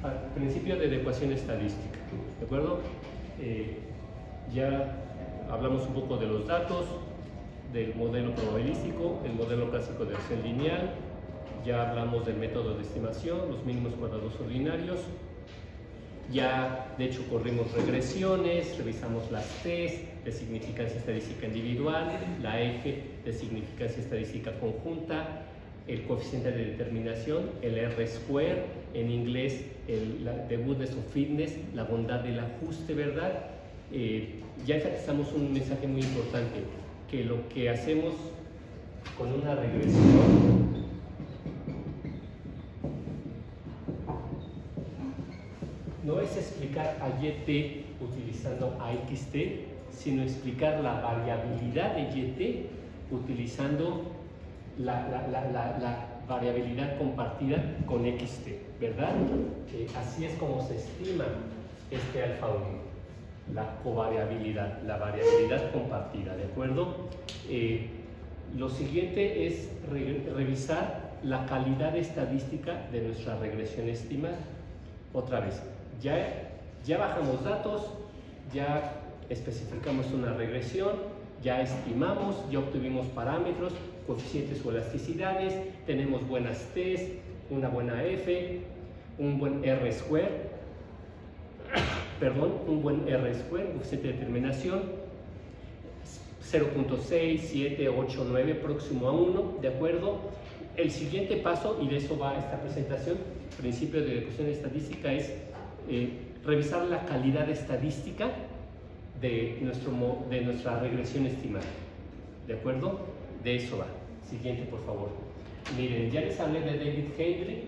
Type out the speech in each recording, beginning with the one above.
al principio de adecuación estadística, ¿de acuerdo? Ya hablamos un poco de los datos, del modelo probabilístico, el modelo clásico de acción lineal, ya hablamos del método de estimación, los mínimos cuadrados ordinarios, ya de hecho corrimos regresiones, revisamos las T's de significancia estadística individual, la F de significancia estadística conjunta, el coeficiente de determinación, el R-square, en inglés el the goodness of fitness, la bondad del ajuste, ¿verdad? Ya enfatizamos un mensaje muy importante, que lo que hacemos con una regresión no es explicar a YT utilizando a XT, sino explicar la variabilidad de YT utilizando la variabilidad compartida con XT, ¿verdad? Así es como se estima este alfa 1, la covariabilidad, la variabilidad compartida, ¿de acuerdo? Lo siguiente es revisar la calidad estadística de nuestra regresión estimada. Otra vez, ya bajamos datos, ya especificamos una regresión, ya estimamos, ya obtuvimos parámetros, coeficientes o elasticidades, tenemos buenas T's, una buena F, un buen R-square, un buen R-square, coeficiente de determinación, 0.6, 7, 8, 9, próximo a 1, ¿de acuerdo? El siguiente paso, y de eso va esta presentación, principio de adecuación estadística, es revisar la calidad estadística de nuestra regresión estimada, ¿de acuerdo? De eso va. Siguiente, por favor. Miren, ya les hablé de David Henry,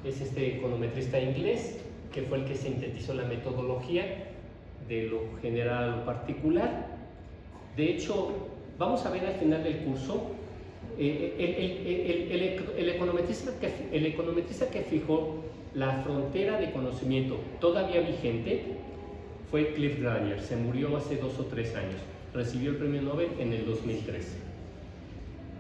es este econometrista inglés que fue el que sintetizó la metodología de lo general a lo particular. De hecho, vamos a ver al final del curso el econometrista que fijó la frontera de conocimiento todavía vigente fue Cliff Granger. Se murió hace 2 o 3 años, recibió el premio Nobel en el 2013.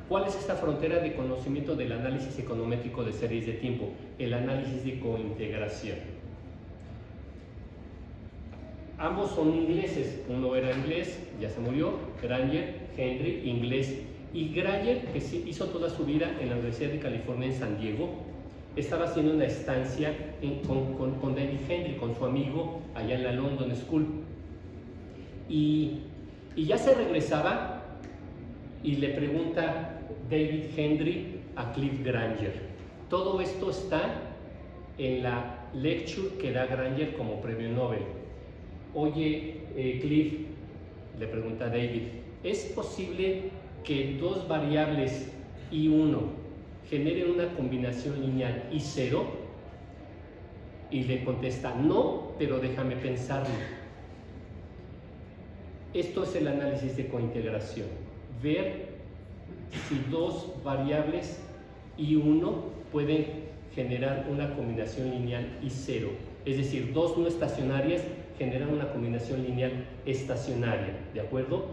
¿Cuál es esta frontera de conocimiento del análisis econométrico de series de tiempo? El análisis de cointegración. Ambos son ingleses, uno era inglés, ya se murió, Granger, Henry, inglés. Y Granger, que hizo toda su vida en la Universidad de California en San Diego, estaba haciendo una estancia con David Henry, con su amigo, allá en la London School. Y ya se regresaba y le pregunta David Henry a Cliff Granger. Todo esto está en la lecture que da Granger como premio Nobel. Oye, Cliff, le pregunta David, ¿es posible que dos variables I1 generen una combinación lineal I0? Y le contesta, no, pero déjame pensarlo. Esto es el análisis de cointegración. Ver si dos variables I1 pueden generar una combinación lineal I0. Es decir, dos no estacionarias generan una combinación lineal estacionaria, ¿de acuerdo?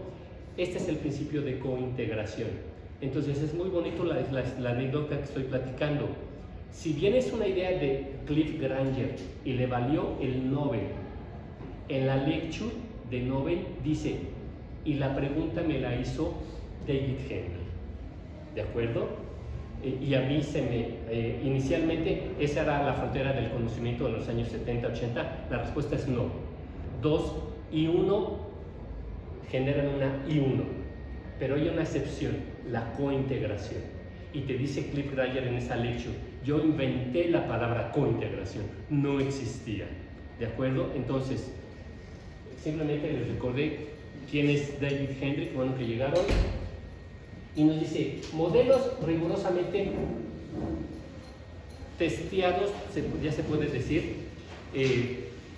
Este es el principio de cointegración. Entonces es muy bonito la anécdota que estoy platicando. Si bien es una idea de Cliff Granger y le valió el Nobel, en la lecture de Nobel dice, y la pregunta me la hizo David Henry, ¿de acuerdo? Y a mí inicialmente esa era la frontera del conocimiento en los años 70, 80, la respuesta es no. 2 y 1 generan una I1, pero hay una excepción, la cointegración. Y te dice Cliff Granger en esa lecture, yo inventé la palabra cointegración, no existía, ¿de acuerdo? Entonces, simplemente les recordé quién es David Henry, que bueno que llegaron, y nos dice, modelos rigurosamente testeados, ya se puede decir,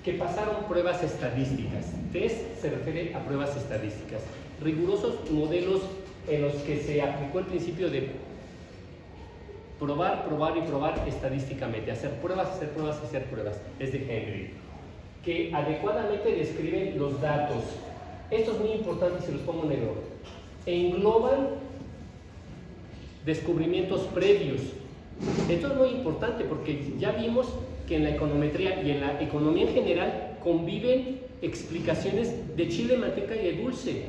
que pasaron pruebas estadísticas. Test se refiere a pruebas estadísticas. Rigurosos modelos en los que se aplicó el principio de probar, probar y probar estadísticamente, hacer pruebas, hacer pruebas, hacer pruebas. Es de Henry, que adecuadamente describen los datos. Esto es muy importante y se los pongo en negro. Engloban descubrimientos previos, Esto es muy importante porque ya vimos que en la econometría y en la economía en general conviven explicaciones de chile, manteca y de dulce,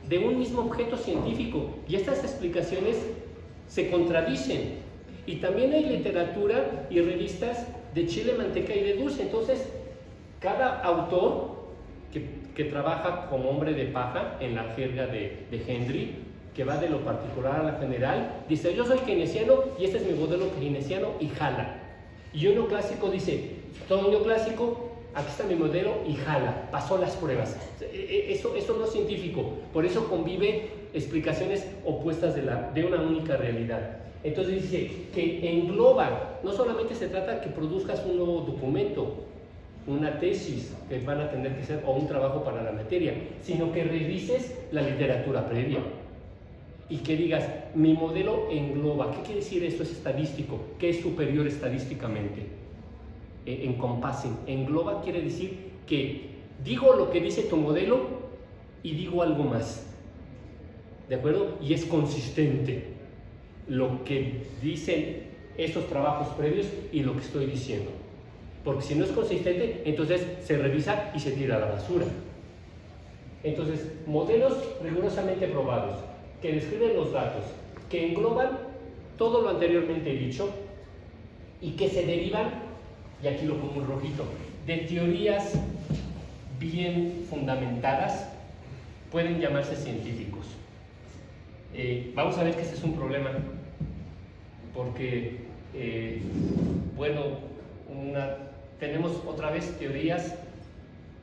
de un mismo objeto científico, y estas explicaciones se contradicen. Y también hay literatura y revistas de chile, manteca y de dulce. Entonces, cada autor que trabaja como hombre de paja en la jerga de Henry, que va de lo particular a lo general, dice: yo soy keynesiano y este es mi modelo keynesiano, y jala. Y uno clásico dice: todo yo clásico, aquí está mi modelo, y jala, pasó las pruebas. Eso no es científico, por eso convive explicaciones opuestas de una única realidad. Entonces dice que engloba, no solamente se trata de que produzcas un nuevo documento, una tesis que van a tener que ser, o un trabajo para la materia, sino que revises la literatura previa y que digas: mi modelo engloba. ¿Qué quiere decir esto? Es estadístico. ¿Qué es superior estadísticamente? Encompassing. Engloba quiere decir que digo lo que dice tu modelo y digo algo más, ¿de acuerdo? Y es consistente lo que dicen estos trabajos previos y lo que estoy diciendo. Porque si no es consistente, entonces se revisa y se tira a la basura. Entonces, modelos rigurosamente probados, que describen los datos, que engloban todo lo anteriormente dicho y que se derivan, y aquí lo pongo en rojito, de teorías bien fundamentadas, pueden llamarse científicos. Vamos a ver que ese es un problema, porque, tenemos otra vez teorías,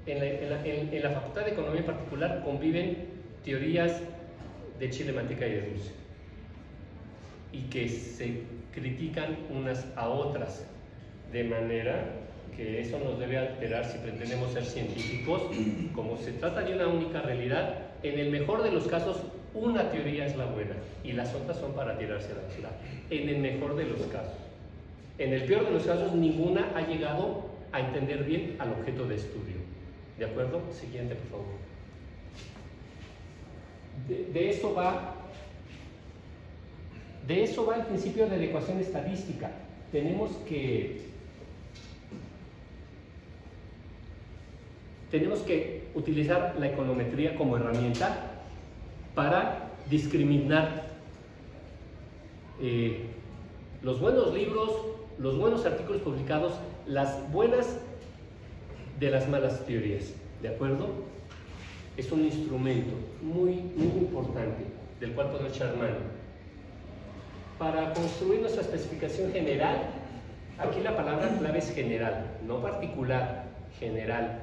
en la Facultad de Economía en particular conviven teorías de chile, manteca y de dulce, y que se critican unas a otras, de manera que eso nos debe alterar si pretendemos ser científicos. Como se trata de una única realidad, en el mejor de los casos una teoría es la buena y las otras son para tirarse a la basura. En el mejor de los casos. En el peor de los casos, ninguna ha llegado a entender bien al objeto de estudio. ¿De acuerdo? Siguiente, por favor. De eso va el principio de adecuación estadística. Tenemos que utilizar la econometría como herramienta para discriminar los buenos libros, los buenos artículos publicados, las buenas de las malas teorías. ¿De acuerdo? Es un instrumento muy, muy importante del cual podemos echar mano. Para construir nuestra especificación general, aquí la palabra clave es general, no particular, general.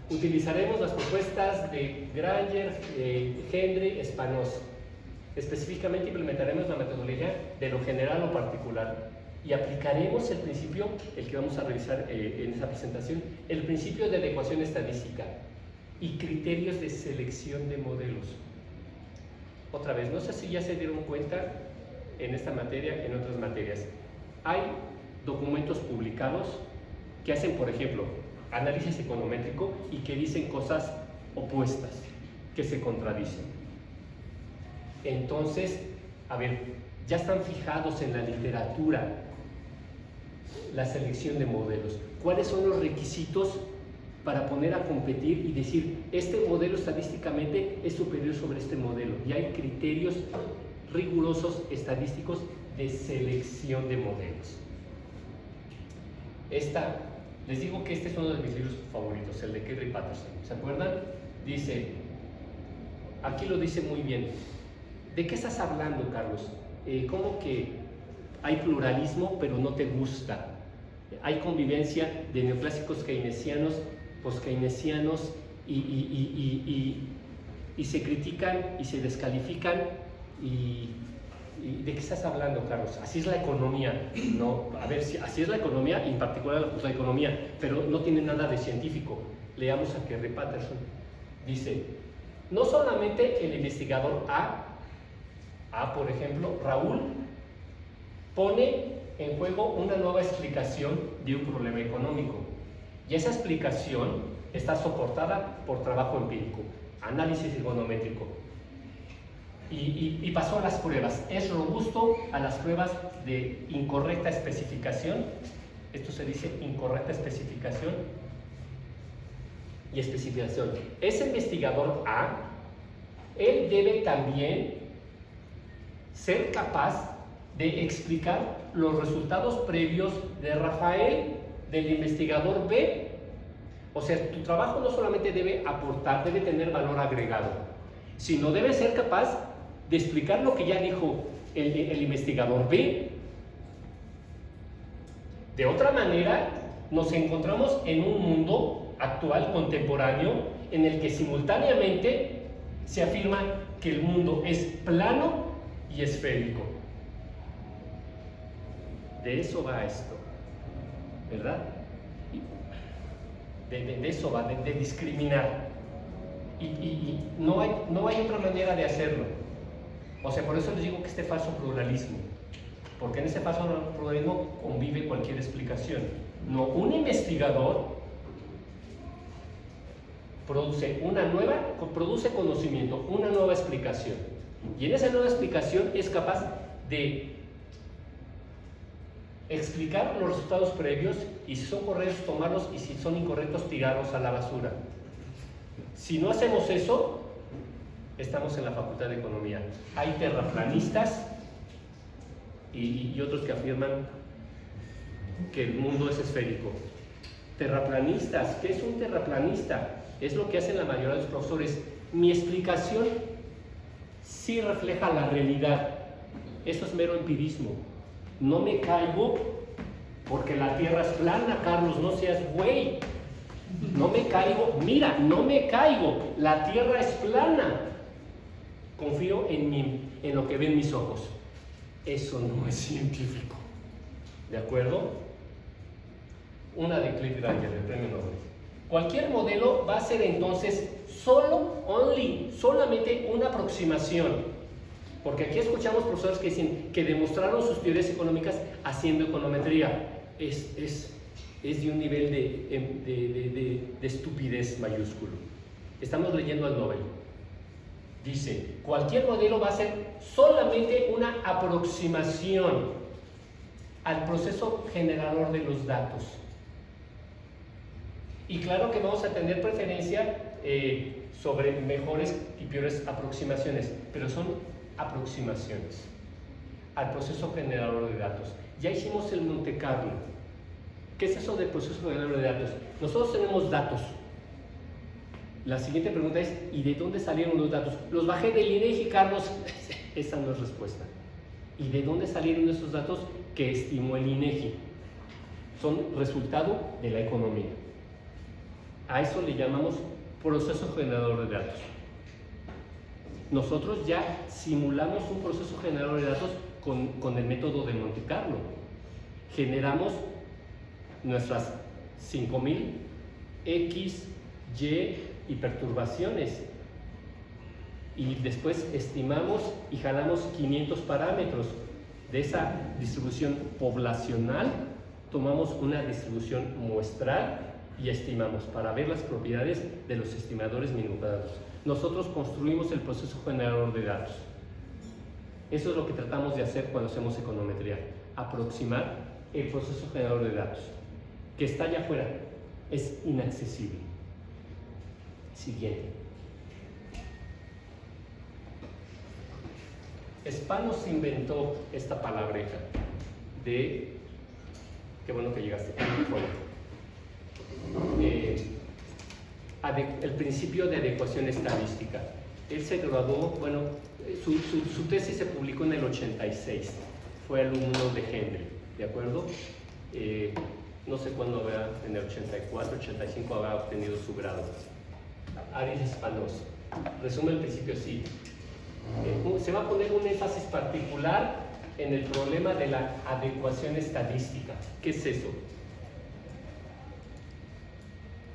Utilizaremos las propuestas de Granger, Henry, Spanos. Específicamente implementaremos la metodología de lo general o particular y aplicaremos el principio, el que vamos a revisar en esta presentación, el principio de adecuación estadística y criterios de selección de modelos. Otra vez, no sé si ya se dieron cuenta en esta materia, en otras materias. Hay documentos publicados que hacen, por ejemplo, análisis econométrico y que dicen cosas opuestas, que se contradicen. Entonces, a ver, ya están fijados en la literatura la selección de modelos. ¿Cuáles son los requisitos para poner a competir y decir: este modelo estadísticamente es superior sobre este modelo? Y hay criterios rigurosos estadísticos de selección de modelos. Les digo que este es uno de mis libros favoritos, el de Kerry Patterson. ¿Se acuerdan? Dice, aquí lo dice muy bien. ¿De qué estás hablando, Carlos? ¿Cómo que hay pluralismo pero no te gusta? Hay convivencia de neoclásicos keynesianos, poskeynesianos y se critican y se descalifican. ¿Y de qué estás hablando, Carlos? Así es la economía. No, a ver, así es la economía, y en particular la Facultad de Economía, pero no tiene nada de científico. Leamos a Kerry Patterson. Dice, no solamente el investigador por ejemplo, Raúl, pone en juego una nueva explicación de un problema económico, y esa explicación está soportada por trabajo empírico, análisis econométrico. y pasó a las pruebas. Es robusto a las pruebas de incorrecta especificación. Esto se dice incorrecta especificación y especificación. Ese investigador A, él debe también ser capaz de explicar los resultados previos de Rafael, del investigador B. O sea, tu trabajo no solamente debe aportar, debe tener valor agregado, sino debe ser capaz de explicar lo que ya dijo el investigador B. De otra manera, nos encontramos en un mundo actual, contemporáneo, en el que simultáneamente se afirma que el mundo es plano y esférico. De eso va esto, ¿verdad? De eso va, de discriminar. Y no hay otra manera de hacerlo. O sea, por eso les digo que este falso pluralismo, porque en ese falso pluralismo convive cualquier explicación. No, un investigador produce conocimiento, una nueva explicación. Y en esa nueva explicación es capaz de explicar los resultados previos, y si son correctos tomarlos, y si son incorrectos tirarlos a la basura. Si no hacemos eso, estamos en la Facultad de Economía. Hay terraplanistas y otros que afirman que el mundo es esférico. Terraplanistas, ¿qué es un terraplanista? Es lo que hacen la mayoría de los profesores. Mi explicación sí refleja la realidad. Eso es mero empirismo. No me caigo porque la Tierra es plana, Carlos, no seas güey. No me caigo, mira, no me caigo, la Tierra es plana. Confío en lo que ven mis ojos. Eso no es científico. ¿De acuerdo? Una de Cliff Granger, el premio Nobel. Cualquier modelo va a ser entonces solamente una aproximación. Porque aquí escuchamos profesores que dicen que demostraron sus teorías económicas haciendo econometría. Es de un nivel de estupidez mayúsculo. Estamos leyendo al Nobel. Dice, cualquier modelo va a ser solamente una aproximación al proceso generador de los datos. Y claro que vamos a tener preferencia sobre mejores y peores aproximaciones, pero son aproximaciones al proceso generador de datos. Ya hicimos el Monte Carlo. ¿Qué es eso del proceso generador de datos? Nosotros tenemos datos. La siguiente pregunta es, ¿y de dónde salieron los datos? Los bajé del INEGI, Carlos. Esa no es respuesta. ¿Y de dónde salieron esos datos que estimó el INEGI? Son resultado de la economía. A eso le llamamos proceso generador de datos. Nosotros ya simulamos un proceso generador de datos con el método de Monte Carlo. Generamos nuestras 5000 X, Y y perturbaciones. Y después estimamos y jalamos 500 parámetros. De esa distribución poblacional tomamos una distribución muestral y estimamos para ver las propiedades de los estimadores minutados. Nosotros construimos el proceso generador de datos. Eso es lo que tratamos de hacer cuando hacemos econometría, aproximar el proceso generador de datos, que está allá afuera, es inaccesible. Siguiente. Spanos inventó esta palabreja de, qué bueno que llegaste, el principio de adecuación estadística. Él se graduó, bueno, su tesis se publicó en el 86, fue alumno de Henry, ¿de acuerdo? No sé cuándo habrá, en el 84, 85 habrá obtenido su grado. Aris Spanos. Resume el principio así. Se va a poner un énfasis particular en el problema de la adecuación estadística. ¿Qué es eso?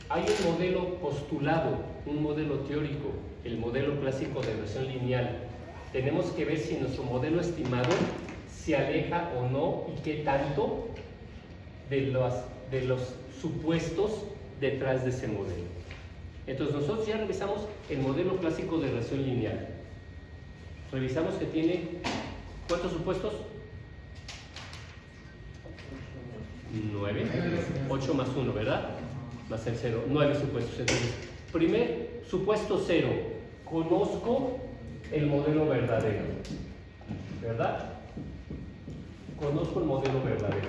Hay un modelo postulado, un modelo teórico, el modelo clásico de regresión lineal. Tenemos que ver si nuestro modelo estimado se aleja o no y qué tanto de los supuestos detrás de ese modelo. Entonces nosotros ya revisamos el modelo clásico de regresión lineal. Revisamos que tiene, ¿cuántos supuestos? 9, 8 más 1, ¿verdad? Más el 0, 9 supuestos. Entonces, primer supuesto 0, conozco el modelo verdadero, ¿verdad? Conozco el modelo verdadero.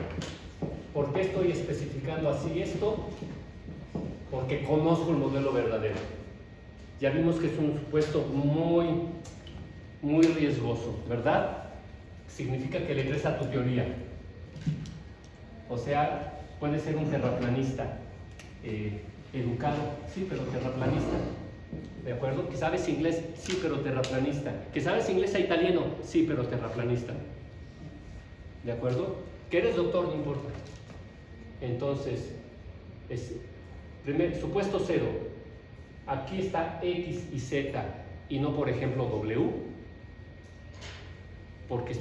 ¿Por qué estoy especificando así esto? Porque conozco el modelo verdadero. Ya vimos que es un supuesto muy riesgoso, ¿verdad? Significa que le crees a tu teoría. O sea, puede ser un terraplanista educado, sí, pero terraplanista. ¿De acuerdo? ¿Que sabes inglés? Sí, pero terraplanista. ¿Que sabes inglés a italiano? Sí, pero terraplanista. ¿De acuerdo? ¿Que eres doctor? No importa. Entonces, primer supuesto 0. Aquí está X y Z y no, por ejemplo, W. Porque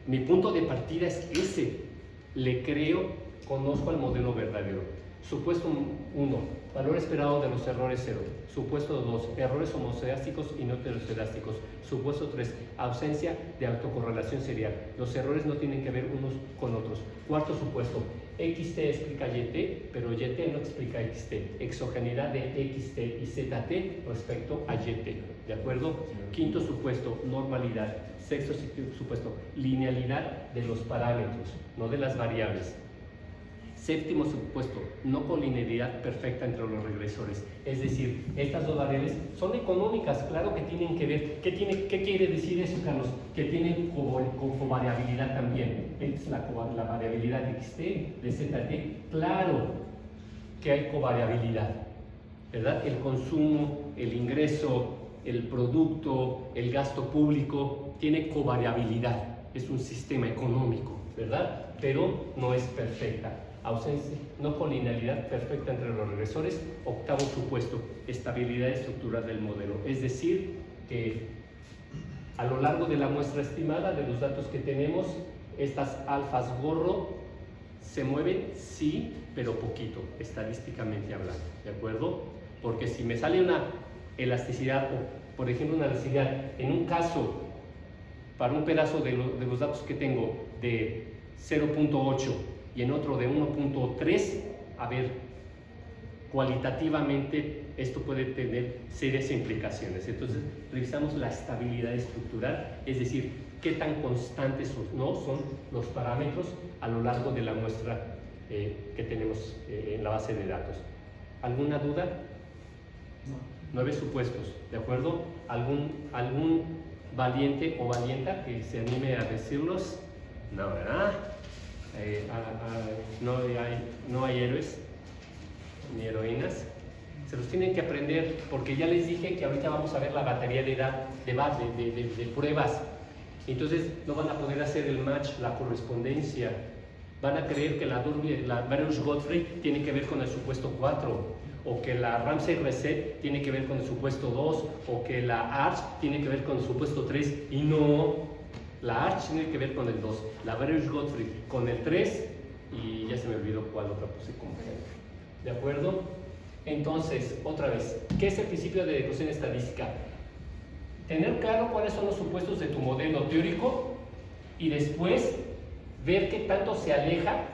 mi punto de partida es ese. Le creo, conozco el modelo verdadero. Supuesto 1, valor esperado de los errores 0. Supuesto 2, errores homosedásticos y no heterosedásticos. Supuesto 3, ausencia de autocorrelación serial. Los errores no tienen que ver unos con otros. Cuarto supuesto, XT explica YT, pero YT no explica XT. Exogeneidad de XT y ZT respecto a YT. ¿De acuerdo? Quinto supuesto, normalidad. Sexto supuesto, linealidad de los parámetros, no de las variables. Séptimo supuesto, no colinealidad perfecta entre los regresores. Es decir, estas dos variables son económicas, claro que tienen que ver. ¿Qué quiere decir eso, Carlos? Que tienen covariabilidad también. Es la variabilidad de XT, de ZT. Claro que hay covariabilidad, ¿verdad? El consumo, el ingreso, el producto, el gasto público, tiene covariabilidad. Es un sistema económico, ¿verdad? Pero no es perfecta. Ausencia, no colinealidad perfecta entre los regresores. Octavo supuesto, estabilidad estructural del modelo. Es decir, que a lo largo de la muestra estimada, de los datos que tenemos, estas alfas gorro se mueven, sí, pero poquito, estadísticamente hablando, ¿de acuerdo? Porque si me sale una elasticidad, o por ejemplo una elasticidad, en un caso, para un pedazo de los datos que tengo de 0.8 y en otro de 1.3, a ver, cualitativamente esto puede tener serias implicaciones. Entonces, revisamos la estabilidad estructural, es decir, qué tan constantes o no son los parámetros a lo largo de la muestra que tenemos en la base de datos. ¿Alguna duda? No. 9 supuestos, ¿de acuerdo? ¿Algún valiente o valienta que se anime a decirlos? No, ¿verdad? No hay héroes ni heroínas. Se los tienen que aprender porque ya les dije que ahorita vamos a ver la batería de pruebas. Entonces no van a poder hacer el match, la correspondencia. Van a creer que la Baruch-Godfrey tiene que ver con el supuesto 4, o que la Ramsey-Reset tiene que ver con el supuesto 2, o que la Arch tiene que ver con el supuesto 3, y no. La Arch tiene que ver con el 2, la Baruch-Godfrey con el 3, y ya se me olvidó cuál otra puse como ejemplo. ¿De acuerdo? Entonces, otra vez, ¿qué es el principio de deducción estadística? Tener claro cuáles son los supuestos de tu modelo teórico y después ver qué tanto se aleja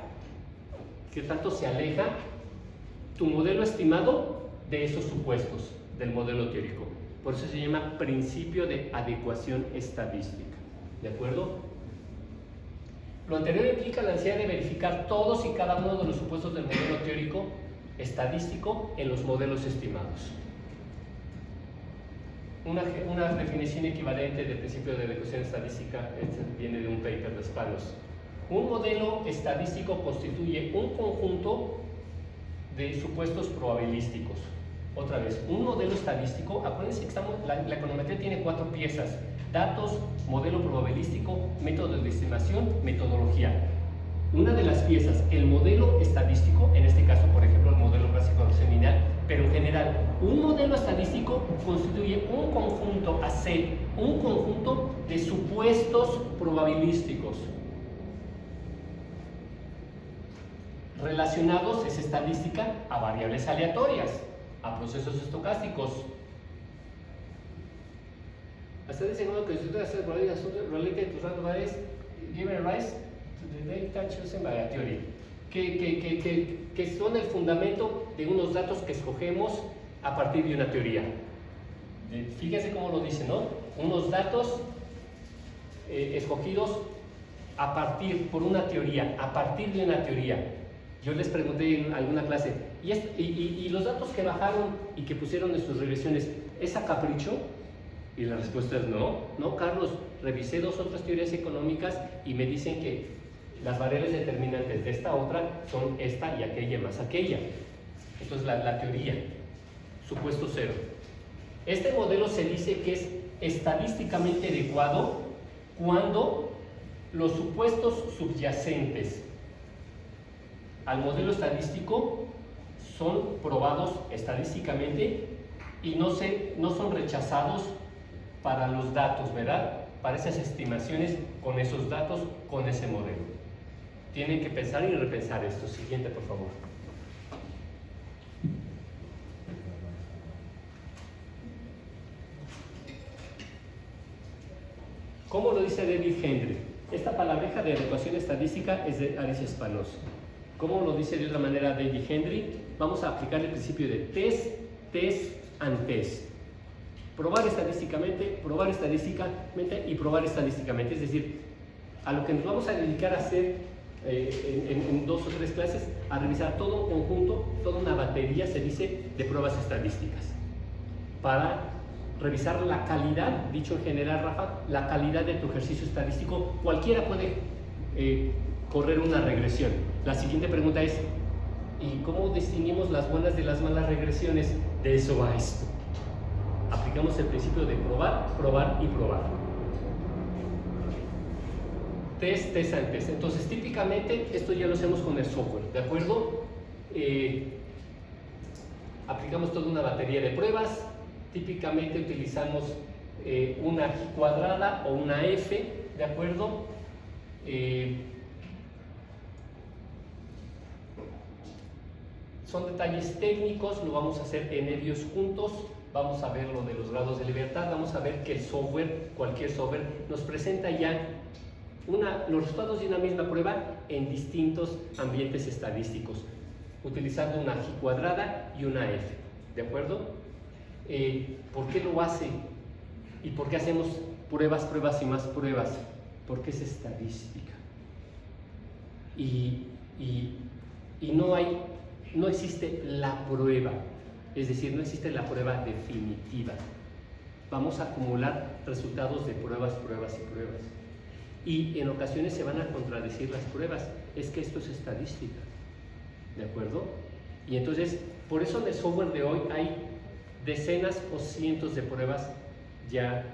tu modelo estimado de esos supuestos del modelo teórico. Por eso se llama principio de adecuación estadística. ¿De acuerdo? Lo anterior implica la necesidad de verificar todos y cada uno de los supuestos del modelo teórico estadístico en los modelos estimados. Una definición equivalente del principio de adecuación estadística viene de un paper de Spanos. Un modelo estadístico constituye un conjunto de supuestos probabilísticos. Otra vez, un modelo estadístico, acuérdense que la econometría tiene 4 piezas: datos, modelo probabilístico, método de estimación, metodología. Una de las piezas, el modelo estadístico, en este caso, por ejemplo, el modelo clásico de regresión lineal, pero en general, un modelo estadístico constituye un conjunto un conjunto de supuestos probabilísticos relacionados, es estadística, a variables aleatorias, a procesos estocásticos. Hasta el segundo que se hace related to random variables given rise to the data chosen by a theory. Que son el fundamento de unos datos que escogemos a partir de una teoría. Fíjense cómo lo dice, ¿no? Unos datos escogidos por una teoría, a partir de una teoría. Yo les pregunté en alguna clase, ¿y los datos que bajaron y que pusieron en sus regresiones, es a capricho? Y la respuesta es no. No, Carlos, revisé 2 otras teorías económicas y me dicen que las variables determinantes de esta otra son esta y aquella más aquella. Esto es la teoría. Supuesto 0. Este modelo se dice que es estadísticamente adecuado cuando los supuestos subyacentes al modelo estadístico son probados estadísticamente y no son rechazados para los datos, ¿verdad? Para esas estimaciones con esos datos, con ese modelo. Tienen que pensar y repensar esto. Siguiente, por favor. ¿Cómo lo dice David Henry? Esta palabreja de ecuación estadística es de Alice Spanos. ¿Cómo lo dice de otra manera David Henry? Vamos a aplicar el principio de test, and test. Probar estadísticamente y probar estadísticamente. Es decir, a lo que nos vamos a dedicar a hacer en 2 o 3 clases, a revisar todo un conjunto, toda una batería, se dice, de pruebas estadísticas. Para revisar la calidad, dicho en general, Rafa, la calidad de tu ejercicio estadístico. Cualquiera puede correr una regresión. La siguiente pregunta es, ¿y cómo distinguimos las buenas de las malas regresiones? De eso va esto. Aplicamos el principio de probar, probar y probar. Test, and test. Entonces, típicamente, esto ya lo hacemos con el software, ¿de acuerdo? Aplicamos toda una batería de pruebas. Típicamente utilizamos una G cuadrada o una F, ¿de acuerdo? Son detalles técnicos, lo vamos a hacer en ellos juntos. Vamos a ver lo de los grados de libertad, vamos a ver que el software, cualquier software, nos presenta ya los resultados de una misma prueba en distintos ambientes estadísticos, utilizando una G cuadrada y una F, ¿de acuerdo? ¿Por qué lo hace? ¿Y por qué hacemos pruebas y más pruebas? Porque es estadística. Y no existe la prueba, es decir, no existe la prueba definitiva. Vamos a acumular resultados de pruebas. Y en ocasiones se van a contradecir las pruebas. Es que esto es estadística, ¿de acuerdo? Y entonces, por eso en el software de hoy hay decenas o cientos de pruebas ya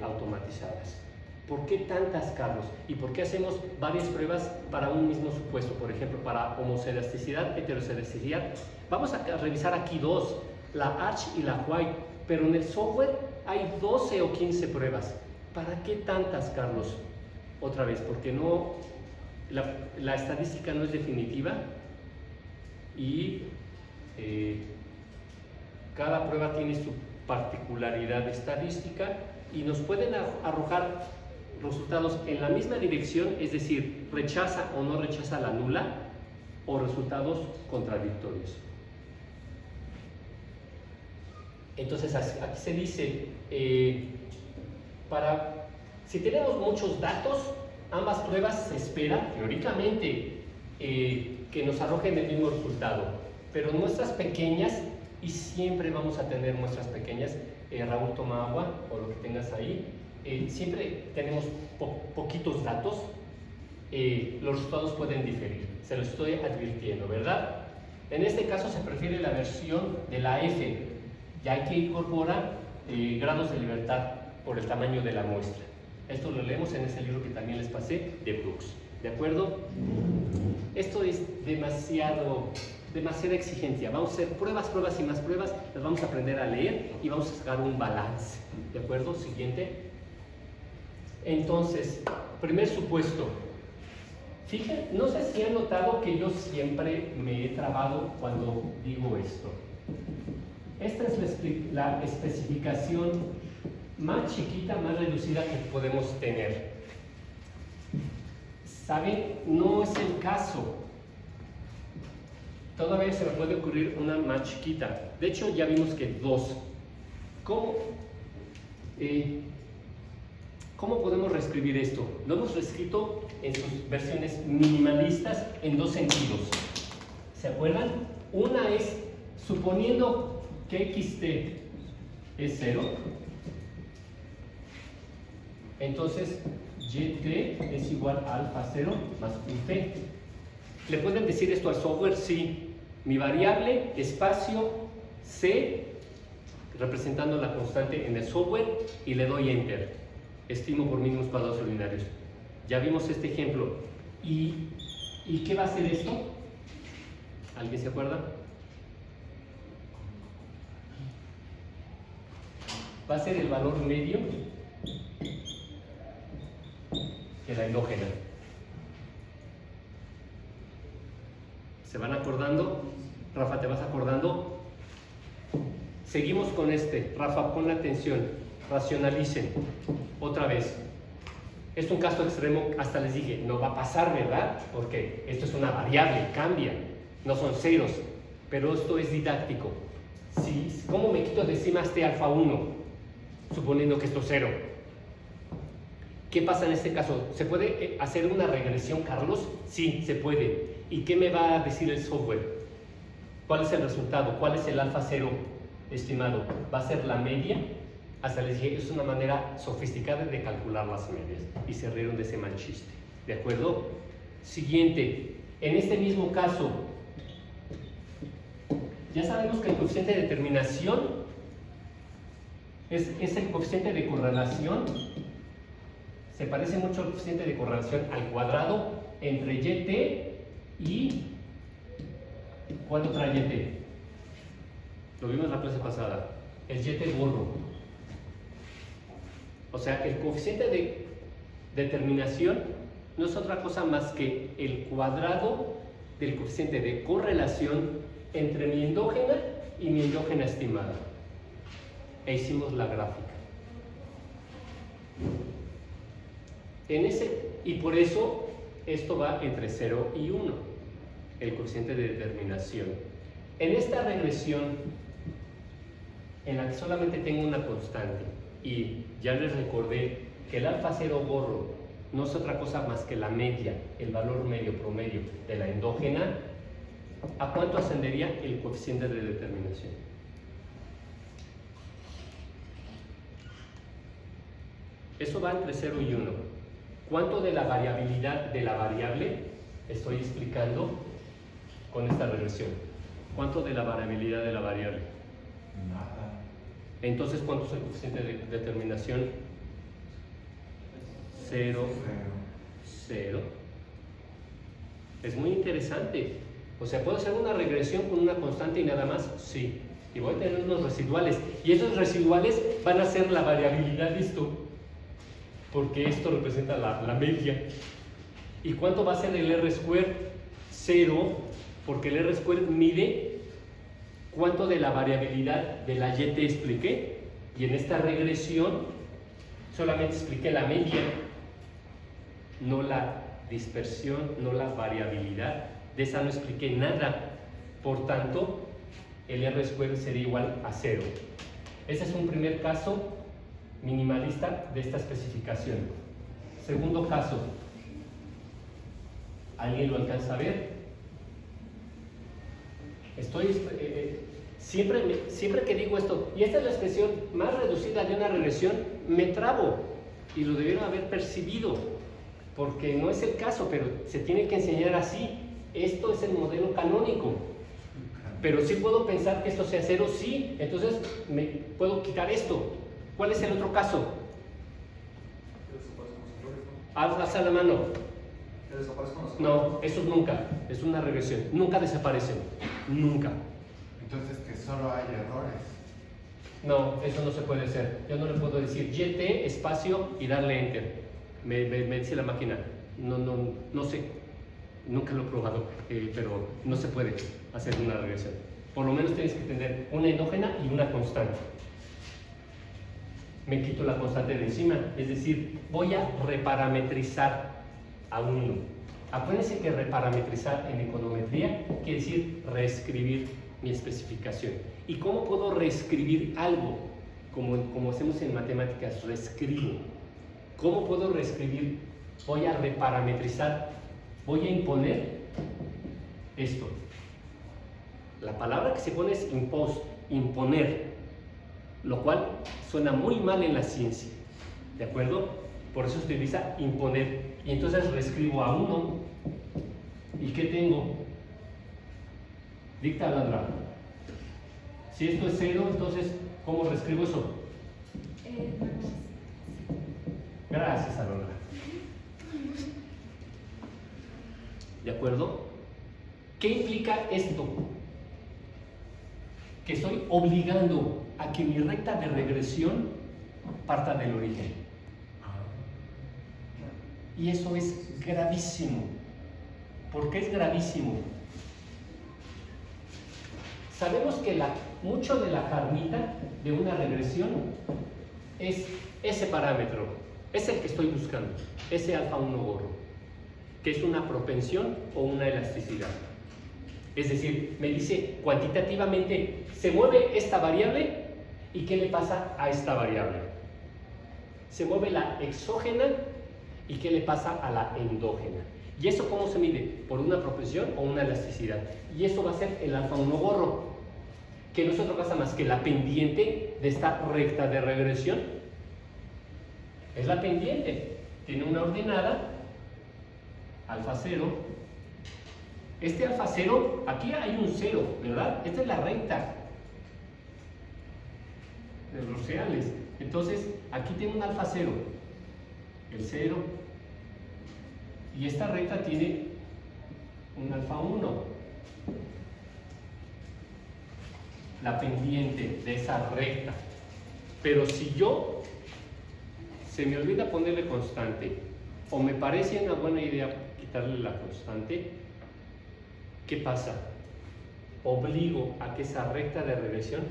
automatizadas. ¿Por qué tantas, Carlos? ¿Y por qué hacemos varias pruebas para un mismo supuesto? Por ejemplo, para homocelasticidad, heterocelasticidad. Vamos a revisar aquí 2, la Arch y la White, pero en el software hay 12 o 15 pruebas. ¿Para qué tantas, Carlos? Otra vez, porque la estadística no es definitiva y cada prueba tiene su particularidad estadística y nos pueden arrojar resultados en la misma dirección, es decir, rechaza o no rechaza la nula, o resultados contradictorios. Entonces aquí se dice, si tenemos muchos datos, ambas pruebas se espera, teóricamente, que nos arrojen el mismo resultado, pero muestras pequeñas, y siempre vamos a tener muestras pequeñas. Raúl, toma agua o lo que tengas ahí. Siempre tenemos poquitos datos, los resultados pueden diferir, se lo estoy advirtiendo, ¿verdad? En este caso se prefiere la versión de la F, ya que incorpora grados de libertad por el tamaño de la muestra. Esto lo leemos en ese libro que también les pasé, de Brooks, ¿de acuerdo? Esto es demasiada exigencia. Vamos a hacer pruebas y más pruebas, las vamos a aprender a leer y vamos a sacar un balance, ¿de acuerdo? Siguiente. Entonces, primer supuesto. Fíjense, no sé si han notado que yo siempre me he trabado cuando digo esto. Esta es la especificación más chiquita, más reducida que podemos tener. ¿Saben? No es el caso. Todavía se me puede ocurrir una más chiquita. De hecho, ya vimos que 2. ¿Cómo podemos reescribir esto? Lo hemos reescrito en sus versiones minimalistas en 2 sentidos. ¿Se acuerdan? Una es, suponiendo que xt es 0, entonces yt es igual a alfa 0 más ut. ¿Le pueden decir esto al software? Sí. Mi variable, espacio, c, representando la constante en el software, y le doy enter. Estimo por mínimos cuadrados ordinarios. Ya vimos este ejemplo. ¿Y qué va a hacer esto? ¿Alguien se acuerda? Va a ser el valor medio de la endógena. ¿Se van acordando? Rafa, ¿te vas acordando? Seguimos con este. Rafa, pon la atención. Racionalicen. Otra vez. Es un caso extremo, hasta les dije, no va a pasar, ¿verdad? Porque esto es una variable, cambia. No son ceros. Pero esto es didáctico. ¿Cómo me quito de encima este alfa 1? Suponiendo que esto es 0. ¿Qué pasa en este caso? ¿Se puede hacer una regresión, Carlos? Sí, se puede. ¿Y qué me va a decir el software? ¿Cuál es el resultado? ¿Cuál es el alfa 0 estimado? ¿Va a ser la media? Hasta les dije, es una manera sofisticada de calcular las medias. Y se rieron de ese mal chiste. ¿De acuerdo? Siguiente. En este mismo caso, ya sabemos que el coeficiente de determinación es el coeficiente de correlación. Se parece mucho al coeficiente de correlación al cuadrado entre yt y... ¿cuál otra yt? Lo vimos en la clase pasada. El yt gorro. O sea, el coeficiente de determinación no es otra cosa más que el cuadrado del coeficiente de correlación entre mi endógena y mi endógena estimada. E hicimos la gráfica. Y por eso esto va entre 0 y 1, el coeficiente de determinación. En esta regresión, en la que solamente tengo una constante, y ya les recordé que el alfa 0 gorro no es otra cosa más que la media, el valor medio promedio de la endógena, ¿a cuánto ascendería el coeficiente de determinación? Eso va entre 0 y 1. ¿Cuánto de la variabilidad de la variable estoy explicando con esta regresión? ¿Cuánto de la variabilidad de la variable? Nada. Entonces, ¿cuánto es el coeficiente de determinación? 0, 0. Es muy interesante. O sea, ¿puedo hacer una regresión con una constante y nada más? Sí. Y voy a tener unos residuales. Y esos residuales van a ser la variabilidad de esto. Porque esto representa la media. ¿Y cuánto va a ser el R-square? 0, porque el R-square mide cuánto de la variabilidad de la y te expliqué. Y en esta regresión solamente expliqué la media, no la dispersión, no la variabilidad. De esa no expliqué nada. Por tanto, el R-square sería igual a 0. Ese es un primer caso minimalista de esta especificación. Segundo caso, ¿alguien lo alcanza a ver? Siempre que digo esto, y esta es la expresión más reducida de una regresión, me trabo, y lo debieron haber percibido, porque no es el caso, pero se tiene que enseñar así. Esto es el modelo canónico, pero sí puedo pensar que esto sea 0, sí, entonces me puedo quitar esto. ¿Cuál es el otro caso? Alza la mano. No, esos nunca. Es una regresión. Nunca desaparecen. Nunca. Entonces, que solo hay errores. No, eso no se puede hacer. Yo no le puedo decir yt, espacio y darle enter. Me dice la máquina. No sé. Nunca lo he probado. Pero no se puede hacer una regresión. Por lo menos tienes que tener una endógena y una constante. me quito la constante de encima, es decir, voy a reparametrizar a 1. Acuérdense que reparametrizar en econometría quiere decir reescribir mi especificación. ¿Y cómo puedo reescribir algo? Como hacemos en matemáticas, reescribo. ¿Cómo puedo reescribir? Voy a reparametrizar, voy a imponer esto. La palabra que se pone es impose, imponer, lo cual suena muy mal en la ciencia, ¿de acuerdo? Por eso se utiliza imponer. Y entonces reescribo a 1. ¿Y qué tengo? Dicta Alondra. Si esto es 0, entonces, ¿cómo reescribo eso? Gracias, Alondra. ¿De acuerdo? ¿Qué implica esto? Que estoy obligando a que mi recta de regresión parta del origen. Y eso es gravísimo. ¿Por qué es gravísimo? Sabemos que mucho de la carnita de una regresión es ese parámetro, es el que estoy buscando, ese alfa 1 gorro, que es una propensión o una elasticidad. Es decir, me dice cuantitativamente, se mueve esta variable y ¿qué le pasa a esta variable? Se mueve la exógena y ¿qué le pasa a la endógena? ¿Y eso cómo se mide? Por una propensión o una elasticidad. Y eso va a ser el alfa 1 gorro, que no es otra cosa más que la pendiente de esta recta de regresión. Es la pendiente, tiene una ordenada, alfa 0. Este alfa 0, aquí hay un 0, ¿verdad? Esta es la recta de los reales. Entonces, aquí tengo un alfa 0, el 0, y esta recta tiene un alfa 1. La pendiente de esa recta. Pero si yo se me olvida ponerle constante, o me parece una buena idea quitarle la constante, ¿qué pasa? Obligo a que esa recta de regresión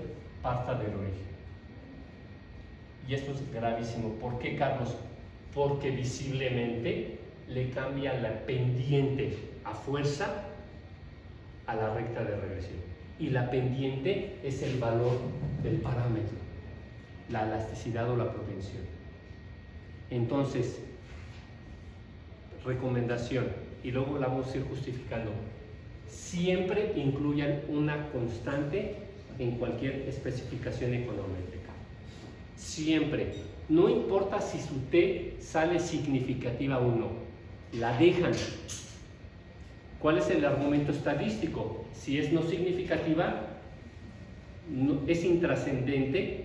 parta del origen. Y esto es gravísimo. ¿Por qué, Carlos? Porque visiblemente le cambia la pendiente a fuerza a la recta de regresión. Y la pendiente es el valor del parámetro, la elasticidad o la propensión. Entonces, recomendación, y luego la vamos a ir justificando. Siempre incluyan una constante en cualquier especificación econométrica. Siempre. No importa si su T sale significativa o no. La dejan. ¿Cuál es el argumento estadístico? Si es no significativa, es intrascendente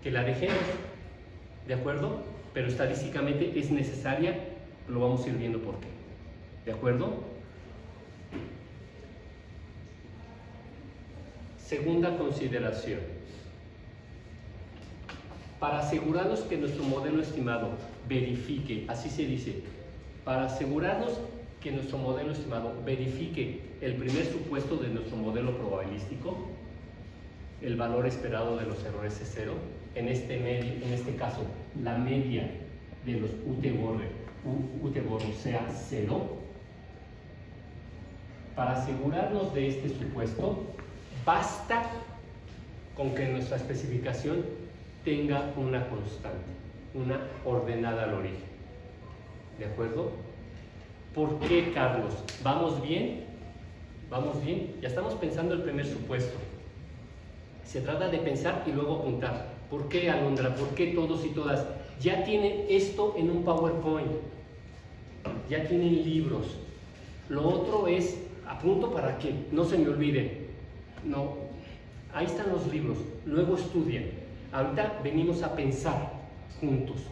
que la dejemos. ¿De acuerdo? Pero estadísticamente es necesaria. Lo vamos a ir viendo por qué. ¿De acuerdo? Segunda consideración. Para asegurarnos que nuestro modelo estimado verifique, así se dice, para asegurarnos que nuestro modelo estimado verifique el primer supuesto de nuestro modelo probabilístico, el valor esperado de los errores es 0, en este caso, la media de los UT-borro sea 0. Para asegurarnos de este supuesto, basta con que nuestra especificación tenga una constante, una ordenada al origen. ¿De acuerdo? ¿Por qué, Carlos? ¿Vamos bien? ¿Vamos bien? Ya estamos pensando el primer supuesto. Se trata de pensar y luego apuntar. ¿Por qué, Alondra? ¿Por qué todos y todas? Ya tienen esto en un PowerPoint. Ya tienen libros. Lo otro es, apunto para que no se me olvide. No, ahí están los libros. Luego estudian. Ahorita venimos a pensar juntos.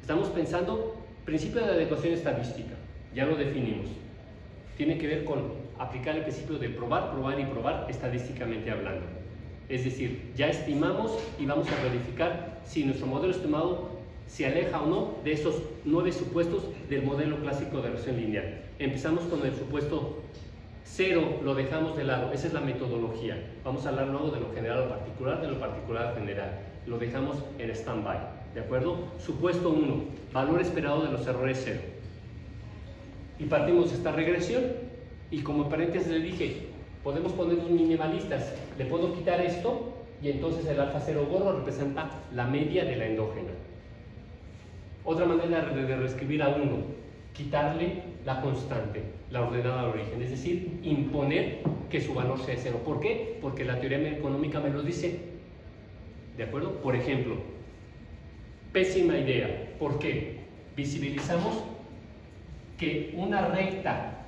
Estamos pensando principio de adecuación estadística. Ya lo definimos. Tiene que ver con aplicar el principio de probar, probar y probar estadísticamente hablando. Es decir, ya estimamos y vamos a verificar si nuestro modelo estimado se aleja o no de esos 9 supuestos del modelo clásico de regresión lineal. Empezamos con el supuesto 0, lo dejamos de lado. Esa es la metodología. Vamos a hablar luego de lo general a lo particular, de lo particular a general. lo dejamos en stand-by, ¿de acuerdo? Supuesto 1, valor esperado de los errores 0. Y partimos de esta regresión, y como paréntesis le dije, podemos ponernos minimalistas, le puedo quitar esto, y entonces el alfa 0 gorro representa la media de la endógena. Otra manera de reescribir a 1, quitarle la constante, la ordenada al origen, es decir, imponer que su valor sea 0. ¿Por qué? Porque la teoría económica me lo dice, ¿de acuerdo? Por ejemplo, pésima idea. ¿Por qué? Visibilizamos que una recta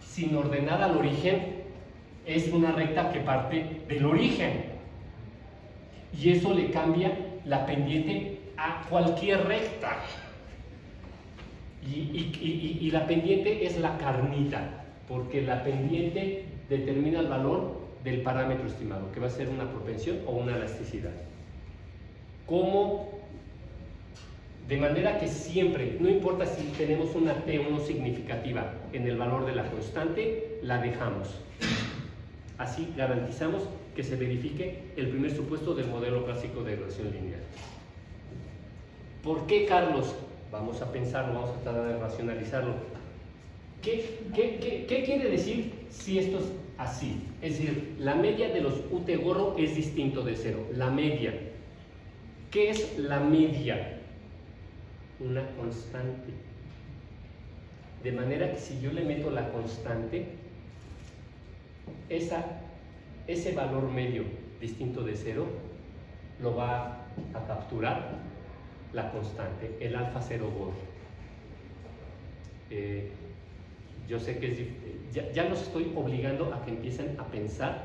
sin ordenada al origen es una recta que parte del origen, y eso le cambia la pendiente a cualquier recta, y la pendiente es la carnita, porque la pendiente determina el valor del parámetro estimado, que va a ser una propensión o una elasticidad. ¿Cómo? De manera que siempre, no importa si tenemos una T o no significativa en el valor de la constante, la dejamos. Así garantizamos que se verifique el primer supuesto del modelo clásico de regresión lineal. ¿Por qué, Carlos? Vamos a pensarlo, vamos a tratar de racionalizarlo. ¿Qué quiere decir si esto es así? Es decir, la media de los UT gorro es distinto de 0. La media. ¿Qué es la media? Una constante. De manera que si yo le meto la constante, ese valor medio distinto de 0 lo va a capturar la constante, el alfa 0 gorro. Yo sé que ya los estoy obligando a que empiecen a pensar,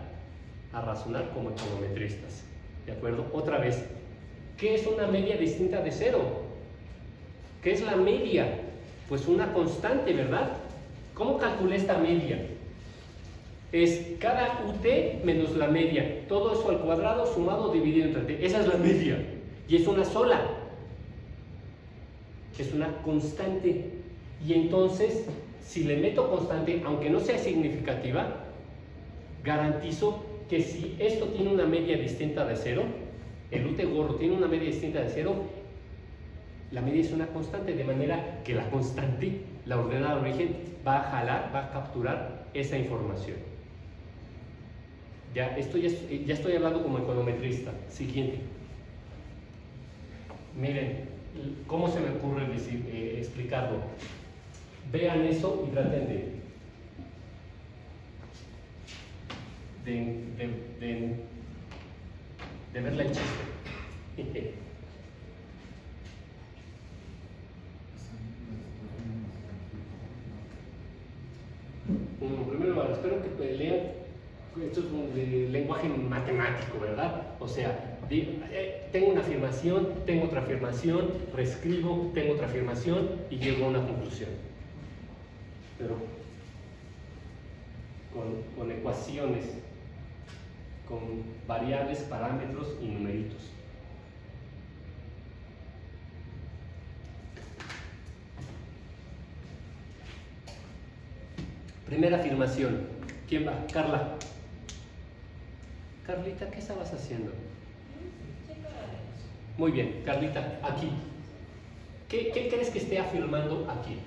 a razonar como econometristas, ¿de acuerdo? Otra vez, ¿qué es una media distinta de 0? ¿Qué es la media? Pues una constante, ¿verdad? ¿Cómo calculé esta media? Es cada UT menos la media, todo eso al cuadrado sumado dividido entre T. Esa es la media, y es una sola, es una constante. Y entonces, si le meto constante, aunque no sea significativa, garantizo que si esto tiene una media distinta de 0, el UT gorro tiene una media distinta de 0, la media es una constante, de manera que la constante, la ordenada al origen, va a jalar, va a capturar esa información. Ya estoy hablando como econometrista. Siguiente. Miren, ¿cómo se me ocurre explicarlo? Vean eso y traten de verle el chiste. Primero, espero que lean. Esto es un lenguaje matemático, ¿verdad? O sea, tengo una afirmación, tengo otra afirmación, reescribo, tengo otra afirmación y llego a una conclusión. Pero con ecuaciones, con variables, parámetros y numeritos. Primera afirmación. ¿Quién va? Carla. Carlita, ¿qué estabas haciendo? Muy bien, Carlita, aquí. ¿Qué crees que esté afirmando aquí?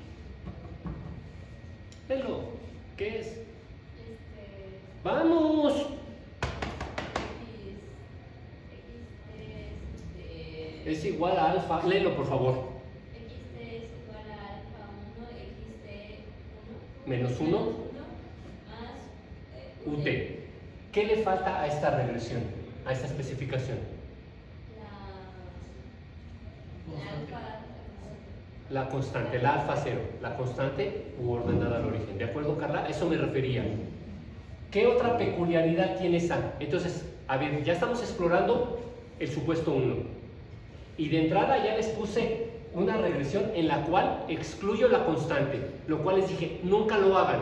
Velo. ¿Qué es? ¡Vamos! Es igual a alfa. Léelo, por favor. Xt es igual a alfa 1, xt 1 Menos 1 más UT. ¿Qué le falta a esta regresión, a esta especificación? La constante, la alfa 0, la constante u ordenada al origen. ¿De acuerdo, Carla? A eso me refería. ¿Qué otra peculiaridad tiene esa? Entonces, a ver, ya estamos explorando el supuesto 1. Y de entrada ya les puse una regresión en la cual excluyo la constante, lo cual les dije, nunca lo hagan.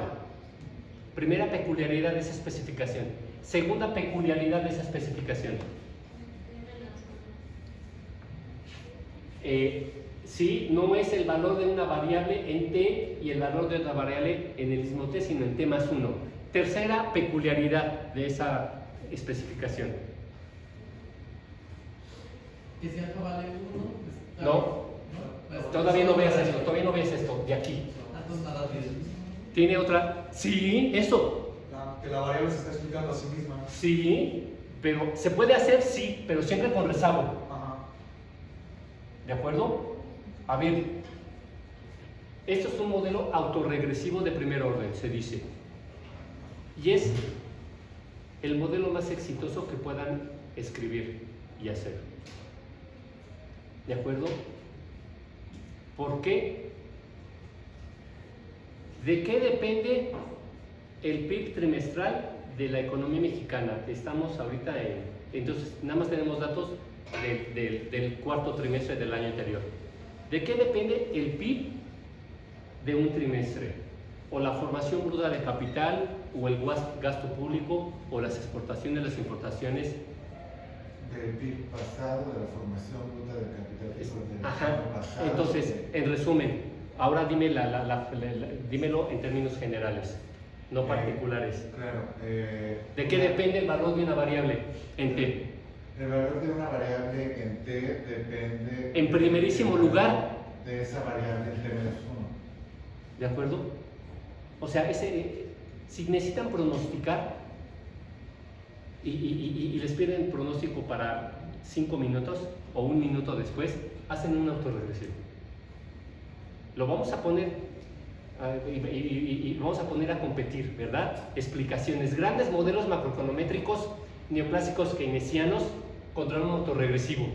Primera peculiaridad de esa especificación. Segunda peculiaridad de esa especificación. Sí, no es el valor de una variable en t y el valor de otra variable en el mismo t, sino en t más 1. Tercera peculiaridad de esa especificación. Que si alfa vale 1, pues, No. Todavía no veas esto, de aquí. Entonces nada bien. Tiene otra. Sí, eso. Que la variable se está explicando a sí misma. Sí, pero se puede hacer, sí, pero siempre con rezago. Ajá. ¿De acuerdo? A ver, esto es un modelo autorregresivo de primer orden, se dice. Y es el modelo más exitoso que puedan escribir y hacer. ¿De acuerdo? ¿Por qué? ¿De qué depende el PIB trimestral de la economía mexicana? Estamos ahorita entonces, nada más tenemos datos del cuarto trimestre del año anterior. ¿De qué depende el PIB de un trimestre? O la formación bruta de capital, o el gasto público, o las exportaciones, las importaciones. Del PIB pasado, de la formación bruta del capital del Ajá. año pasado. Entonces, en resumen, ahora dime dímelo en términos generales, no particulares. Claro. ¿De qué depende el valor de una variable en T? El valor de una variable en T depende... En primerísimo lugar de esa variable en T-1. ¿De acuerdo? O sea, si necesitan pronosticar y les piden pronóstico para 5 minutos o 1 minuto después, hacen un autorregresivo. Lo vamos a poner y vamos a poner a competir, ¿verdad? Explicaciones, grandes modelos macroeconométricos neoclásicos keynesianos contra un autorregresivo.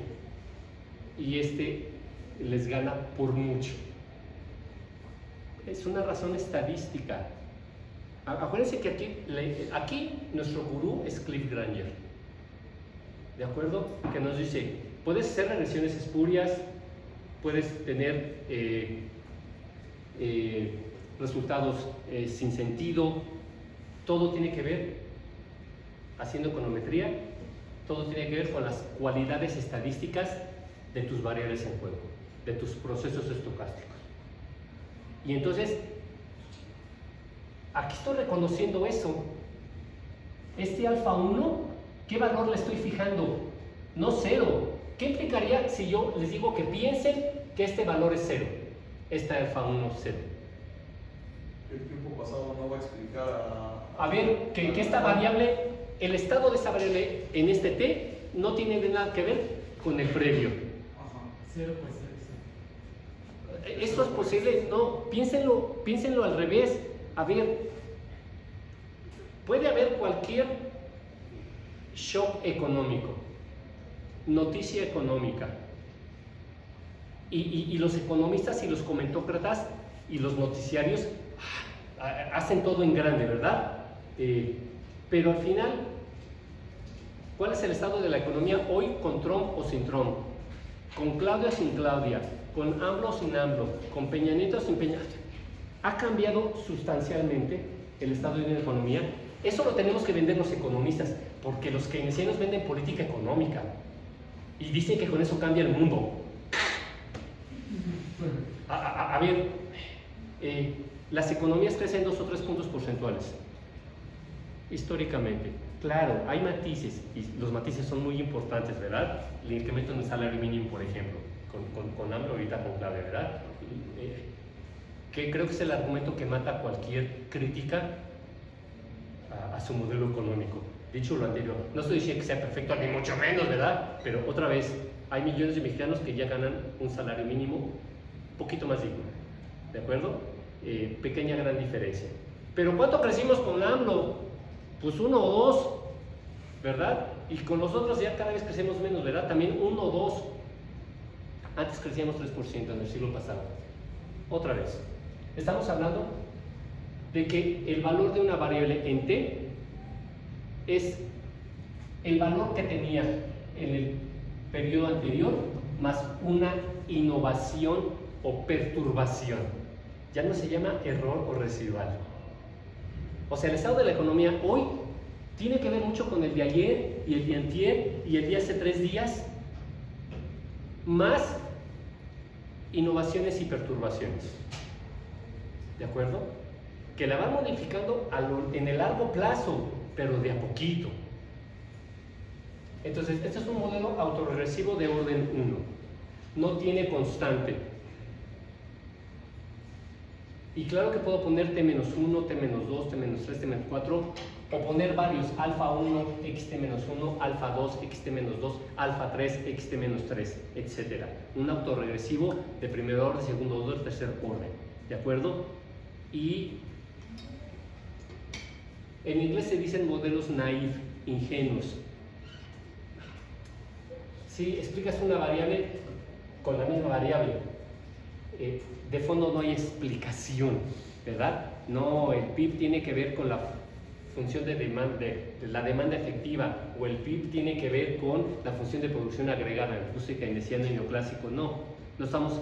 Y les gana por mucho. Es una razón estadística. Acuérdense que aquí nuestro gurú es Cliff Granger, ¿de acuerdo? Que nos dice, puedes hacer regresiones espurias, puedes tener resultados sin sentido, todo tiene que ver, haciendo econometría, todo tiene que ver con las cualidades estadísticas de tus variables en juego, de tus procesos estocásticos. Y entonces, aquí estoy reconociendo eso. Este alfa 1, ¿qué valor le estoy fijando? No 0. ¿Qué implicaría si yo les digo que piensen que este valor es 0? Este alfa 1 0. El tiempo pasado no va a explicar A ver, que esta variable, el estado de esta variable en este T no tiene nada que ver con el previo. Ajá. 0 pues 0. ¿Esto es posible? No, piénsenlo al revés. A ver, puede haber cualquier shock económico, noticia económica, y los economistas y los comentócratas y los noticiarios hacen todo en grande, ¿verdad? Pero al final, ¿cuál es el estado de la economía hoy con Trump o sin Trump? Con Claudia o sin Claudia, con AMLO o sin AMLO, con Peña Nieto o sin Peña Nieto. Ha cambiado sustancialmente el estado de la economía. Eso lo tenemos que vender los economistas, porque los keynesianos venden política económica y dicen que con eso cambia el mundo. A ver, las economías crecen 2 o 3 puntos porcentuales, históricamente. Claro, hay matices, y los matices son muy importantes, ¿verdad? El incremento en el salario mínimo, por ejemplo, con AMLO, ahorita con Claudia, ¿verdad? Que creo que es el argumento que mata cualquier crítica a su modelo económico. Dicho lo anterior, no estoy diciendo que sea perfecto, ni mucho menos, ¿verdad? Pero otra vez, hay millones de mexicanos que ya ganan un salario mínimo un poquito más digno, ¿de acuerdo? Pequeña gran diferencia. Pero ¿cuánto crecimos con AMLO? Pues 1 o 2, ¿verdad? Y con los otros ya cada vez crecemos menos, ¿verdad? También 1 o 2. Antes crecíamos 3% en el siglo pasado. Otra vez, estamos hablando de que el valor de una variable en T es el valor que tenía en el periodo anterior más una innovación o perturbación. Ya no se llama error o residual. O sea, el estado de la economía hoy tiene que ver mucho con el de ayer y el de antier y el de hace 3 días, más innovaciones y perturbaciones. ¿De acuerdo? Que la van modificando en el largo plazo, pero de a poquito. Entonces, este es un modelo autorregresivo de orden 1. No tiene constante. Y claro que puedo poner t-1, t-2, t-3, t-4, o poner varios, alfa 1, xt-1, alfa 2, xt-2, alfa 3, xt-3, etc. Un autorregresivo de primer orden, segundo orden, tercer orden. ¿De acuerdo? Y en inglés se dicen modelos naive, ingenuos. Si explicas una variable con la misma variable, de fondo no hay explicación, ¿verdad? No, el PIB tiene que ver con la función de la demanda efectiva, o el PIB tiene que ver con la función de producción agregada, incluso keynesiano y neoclásico. No estamos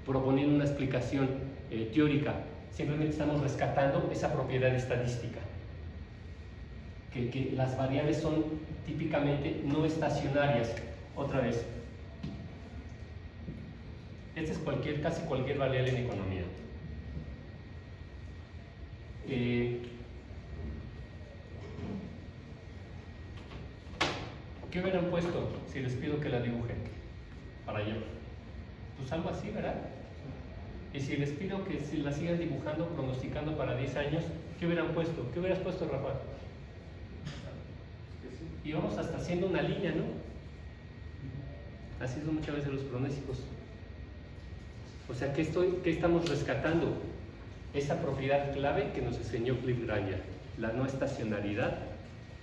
proponiendo una explicación teórica, simplemente estamos rescatando esa propiedad estadística, que las variables son típicamente no estacionarias. Otra vez, esta es casi cualquier variable en economía. ¿Qué hubieran puesto si les pido que la dibujen para allá? Pues algo así, ¿verdad? Y si les pido que si la sigan dibujando, pronosticando para 10 años, ¿qué hubieran puesto? ¿Qué hubieras puesto, Rafa? Y vamos hasta haciendo una línea, ¿no? Así son muchas veces los pronósticos. O sea, ¿qué estamos rescatando? Esa propiedad clave que nos enseñó Cliff Granger, la no estacionalidad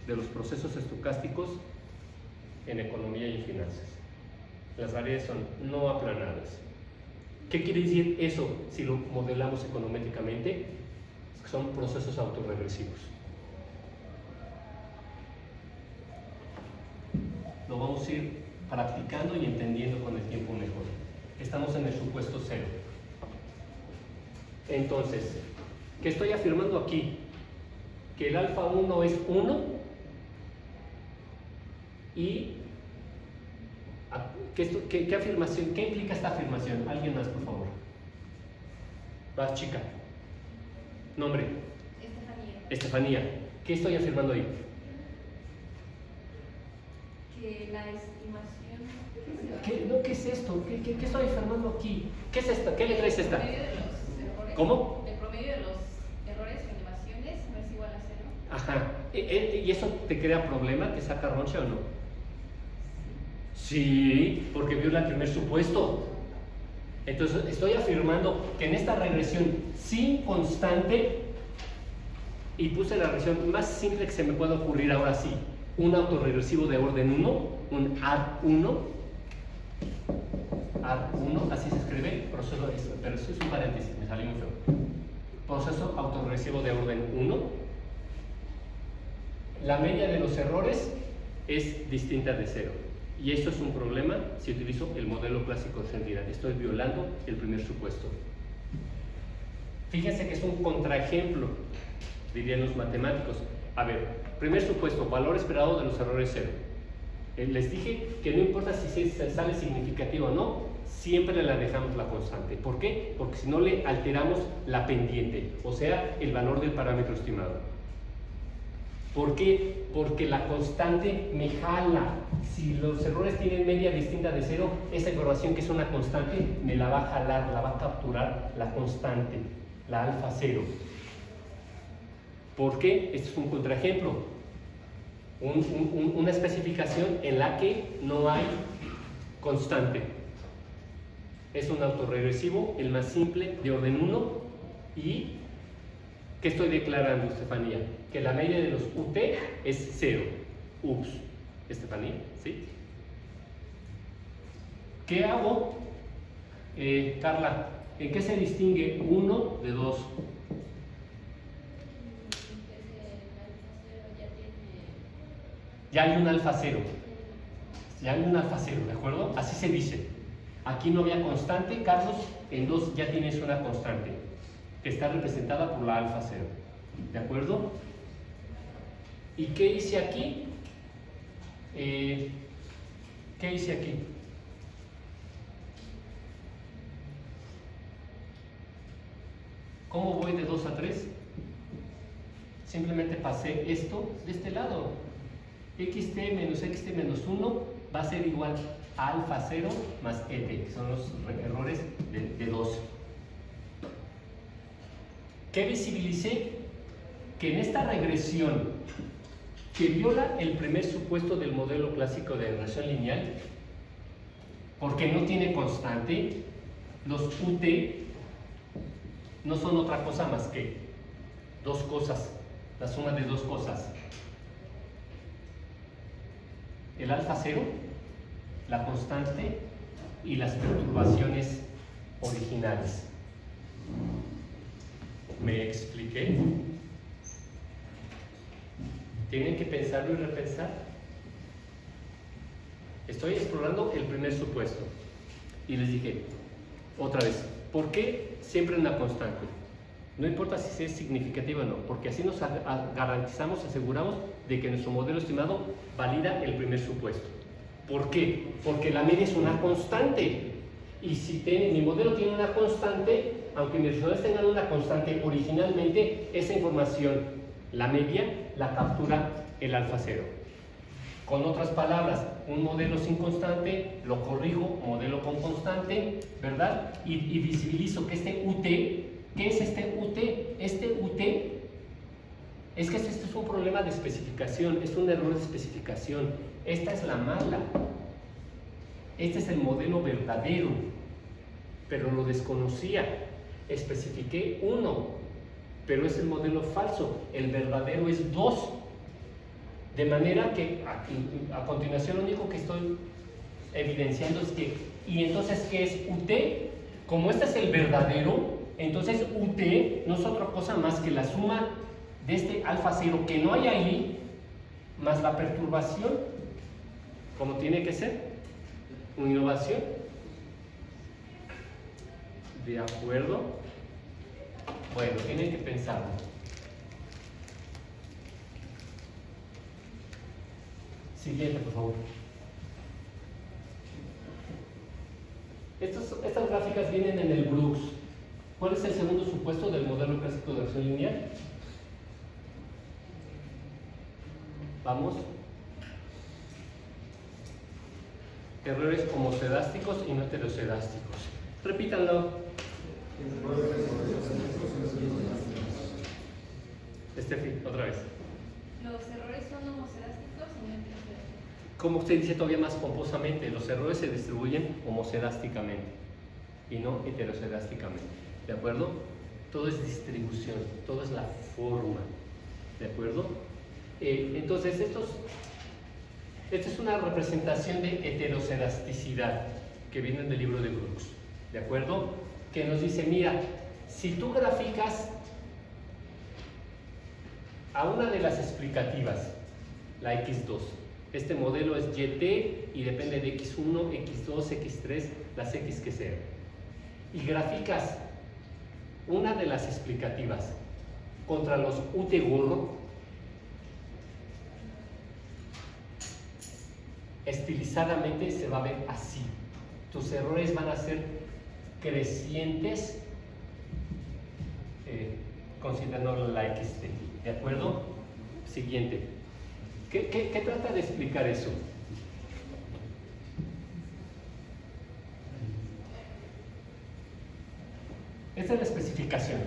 de los procesos estocásticos en economía y finanzas. Las variables son no aplanadas. ¿Qué quiere decir eso si lo modelamos econométricamente? Son procesos autorregresivos. Lo vamos a ir practicando y entendiendo con el tiempo mejor. Estamos en el supuesto cero. Entonces, ¿qué estoy afirmando aquí? Que el alfa 1 es 1 y ¿qué afirmación? ¿Qué implica esta afirmación? Alguien más, por favor. Vas, chica. Nombre. Estefanía. ¿Qué estoy afirmando ahí? Que la estimación... ¿Qué es esto? ¿Qué estoy afirmando aquí? ¿Qué es esta? ¿Qué letra es esta? El promedio de los errores. ¿Cómo? El promedio de los errores o estimaciones no es igual a 0. Ajá. ¿Y eso te crea problema? ¿Te saca roncha o no? Sí, porque viola el primer supuesto. Entonces estoy afirmando que en esta regresión sin constante, y puse la regresión más simple que se me pueda ocurrir ahora sí, un autorregresivo de orden 1, un AR1, así se escribe, proceso, pero eso es un paréntesis, me salió muy feo. Proceso autorregresivo de orden 1. La media de los errores es distinta de 0. Y esto es un problema si utilizo el modelo clásico de centralidad. Estoy violando el primer supuesto. Fíjense que es un contraejemplo, dirían los matemáticos. A ver, primer supuesto, valor esperado de los errores 0. Les dije que no importa si se sale significativo o no, siempre la dejamos la constante. ¿Por qué? Porque si no le alteramos la pendiente, o sea, el valor del parámetro estimado. ¿Por qué? Porque la constante me jala. Si los errores tienen media distinta de 0, esa información que es una constante me la va a jalar, la va a capturar la constante, la alfa 0. ¿Por qué? Este es un contraejemplo. Una especificación en la que no hay constante. Es un autorregresivo, el más simple, de orden 1. ¿Y qué estoy declarando, Estefanía? Que la media de los UT es 0. Ups, Estefanía, ¿sí? ¿Qué hago? Carla, ¿en qué se distingue 1 de 2? Ya hay un alfa 0. Ya hay un alfa 0, ¿de acuerdo? Así se dice. Aquí no había constante, Carlos, en 2 ya tienes una constante, que está representada por la alfa 0. ¿De acuerdo? ¿Y qué hice aquí? ¿Qué hice aquí? ¿Cómo voy de 2 a 3? Simplemente pasé esto de este lado. xt menos 1 va a ser igual a alfa 0 más et, que son los errores de 2. ¿Qué visibilicé? Que en esta regresión que viola el primer supuesto del modelo clásico de regresión lineal, porque no tiene constante, los UT no son otra cosa más que dos cosas, la suma de dos cosas. El alfa 0, la constante y las perturbaciones originales. ¿Me expliqué? Tienen que pensarlo y repensar. Estoy explorando el primer supuesto y les dije otra vez, ¿por qué siempre una constante? No importa si es significativa o no, porque así nos garantizamos, aseguramos de que nuestro modelo estimado valida el primer supuesto. ¿Por qué? Porque la media es una constante. Y si mi modelo tiene una constante, aunque mis resultados tengan una constante originalmente, esa información, la media, la captura el alfa 0. Con otras palabras, un modelo sin constante, lo corrijo, modelo con constante, ¿verdad? Y visibilizo que este UT, ¿qué es este UT? Este UT es que este es un problema de especificación, es un error de especificación. Esta es la mala. Este es el modelo verdadero, pero lo desconocía. Especifiqué 1, pero es el modelo falso. El verdadero es 2. De manera que a continuación lo único que estoy evidenciando es que, ¿y entonces qué es UT? Como este es el verdadero, entonces UT no es otra cosa más que la suma de este alfa 0 que no hay ahí, más la perturbación, como tiene que ser, una innovación. ¿De acuerdo? Bueno, tienen que pensarlo. Siguiente, por favor. Estas gráficas vienen en el Brooks. ¿Cuál es el segundo supuesto del modelo clásico de regresión lineal? Vamos. Errores homocedásticos y no heterocedásticos. Repítanlo. Estefi, otra vez. Los errores son homocedásticos y no heterocedásticos. Como usted dice todavía más pomposamente, los errores se distribuyen homocedásticamente y no heterocedásticamente. ¿De acuerdo? Todo es distribución, todo es la forma. ¿De acuerdo? Entonces, esta es una representación de heterocedasticidad que viene del libro de Brooks. ¿De acuerdo? Que nos dice, mira, si tú graficas a una de las explicativas, la X2, este modelo es YT y depende de X1, X2, X3, las X que sean. Y graficas una de las explicativas contra los UT gorro, estilizadamente se va a ver así. Tus errores van a ser crecientes considerando la XT. ¿De acuerdo? Siguiente. ¿Qué trata de explicar eso? Esta es la especificación,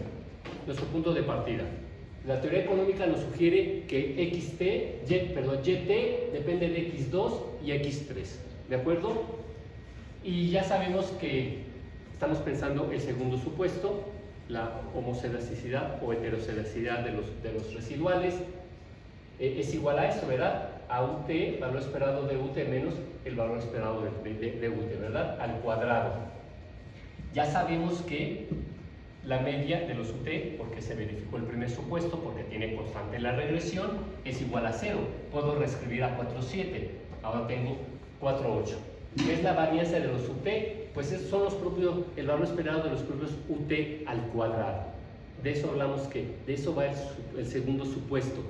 nuestro punto de partida. La teoría económica nos sugiere que YT depende de X2 y X3. ¿De acuerdo? Y ya sabemos que estamos pensando el segundo supuesto, la homocedasticidad o heterocedasticidad de los residuales. Es igual a esto, ¿verdad? A UT, valor esperado de UT menos el valor esperado de UT, ¿verdad? Al cuadrado. Ya sabemos que la media de los UT, porque se verificó el primer supuesto, porque tiene constante la regresión, es igual a 0. Puedo reescribir a 4,7. Ahora tengo 4,8. ¿Qué es la varianza de los UT? Pues esos son el valor esperado de los propios UT al cuadrado. De eso hablamos de eso va el segundo supuesto,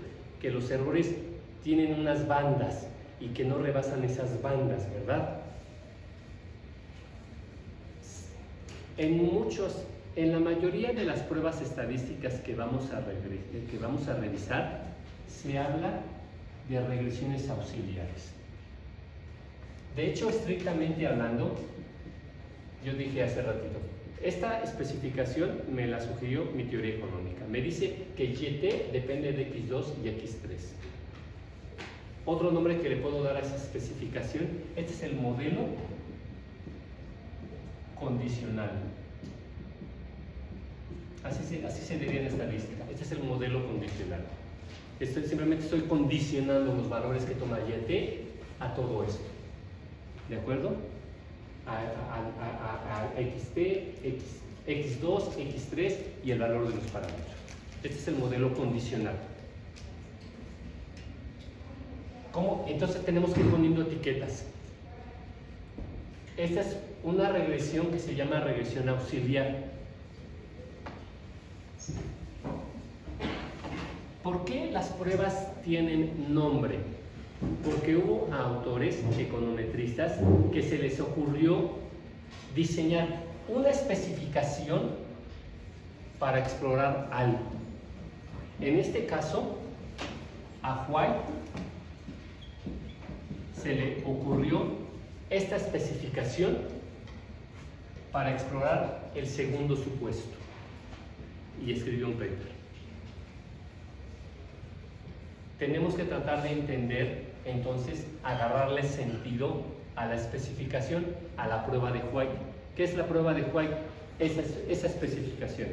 que los errores tienen unas bandas y que no rebasan esas bandas, ¿verdad? En la mayoría de las pruebas estadísticas que vamos a revisar, se habla de regresiones auxiliares. De hecho, estrictamente hablando, yo dije hace ratito, esta especificación me la sugirió mi teoría económica. Me dice que YT depende de X2 y X3. Otro nombre que le puedo dar a esa especificación, este es el modelo condicional. Así se diría en estadística. Este es el modelo condicional. Simplemente estoy condicionando los valores que toma YT a todo esto. ¿De acuerdo? A XT, X2, X3 y el valor de los parámetros. Este es el modelo condicional. ¿Cómo? Entonces tenemos que ir poniendo etiquetas. Esta es una regresión que se llama regresión auxiliar. ¿Por qué las pruebas tienen nombre? Porque hubo autores econometristas que se les ocurrió diseñar una especificación para explorar algo. En este caso, a White se le ocurrió esta especificación para explorar el segundo supuesto y escribió un paper. Tenemos que tratar de entender, entonces, agarrarle sentido a la especificación, a la prueba de White. ¿Qué es la prueba de White? Esa especificación.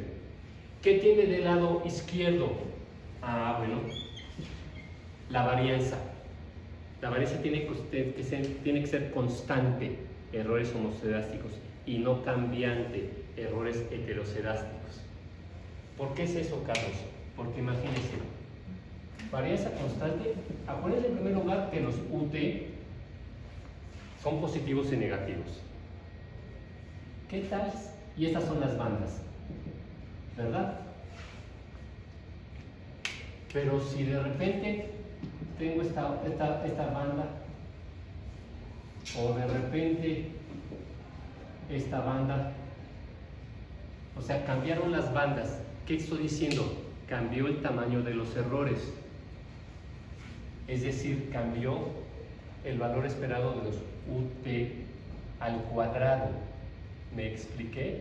¿Qué tiene del lado izquierdo? Bueno, la varianza. La varianza tiene que ser constante, errores homocedásticos, y no cambiante, errores heterocedásticos. ¿Por qué es eso, Carlos? Porque imagínense, varianza constante, acuérdense en primer lugar que los UT son positivos y negativos. ¿Qué tal? Y estas son las bandas, ¿verdad? Pero si de repente tengo esta banda, o de repente esta banda, o sea, cambiaron las bandas. ¿Qué estoy diciendo? Cambió el tamaño de los errores. Es decir, cambió el valor esperado de los UT al cuadrado. ¿Me expliqué?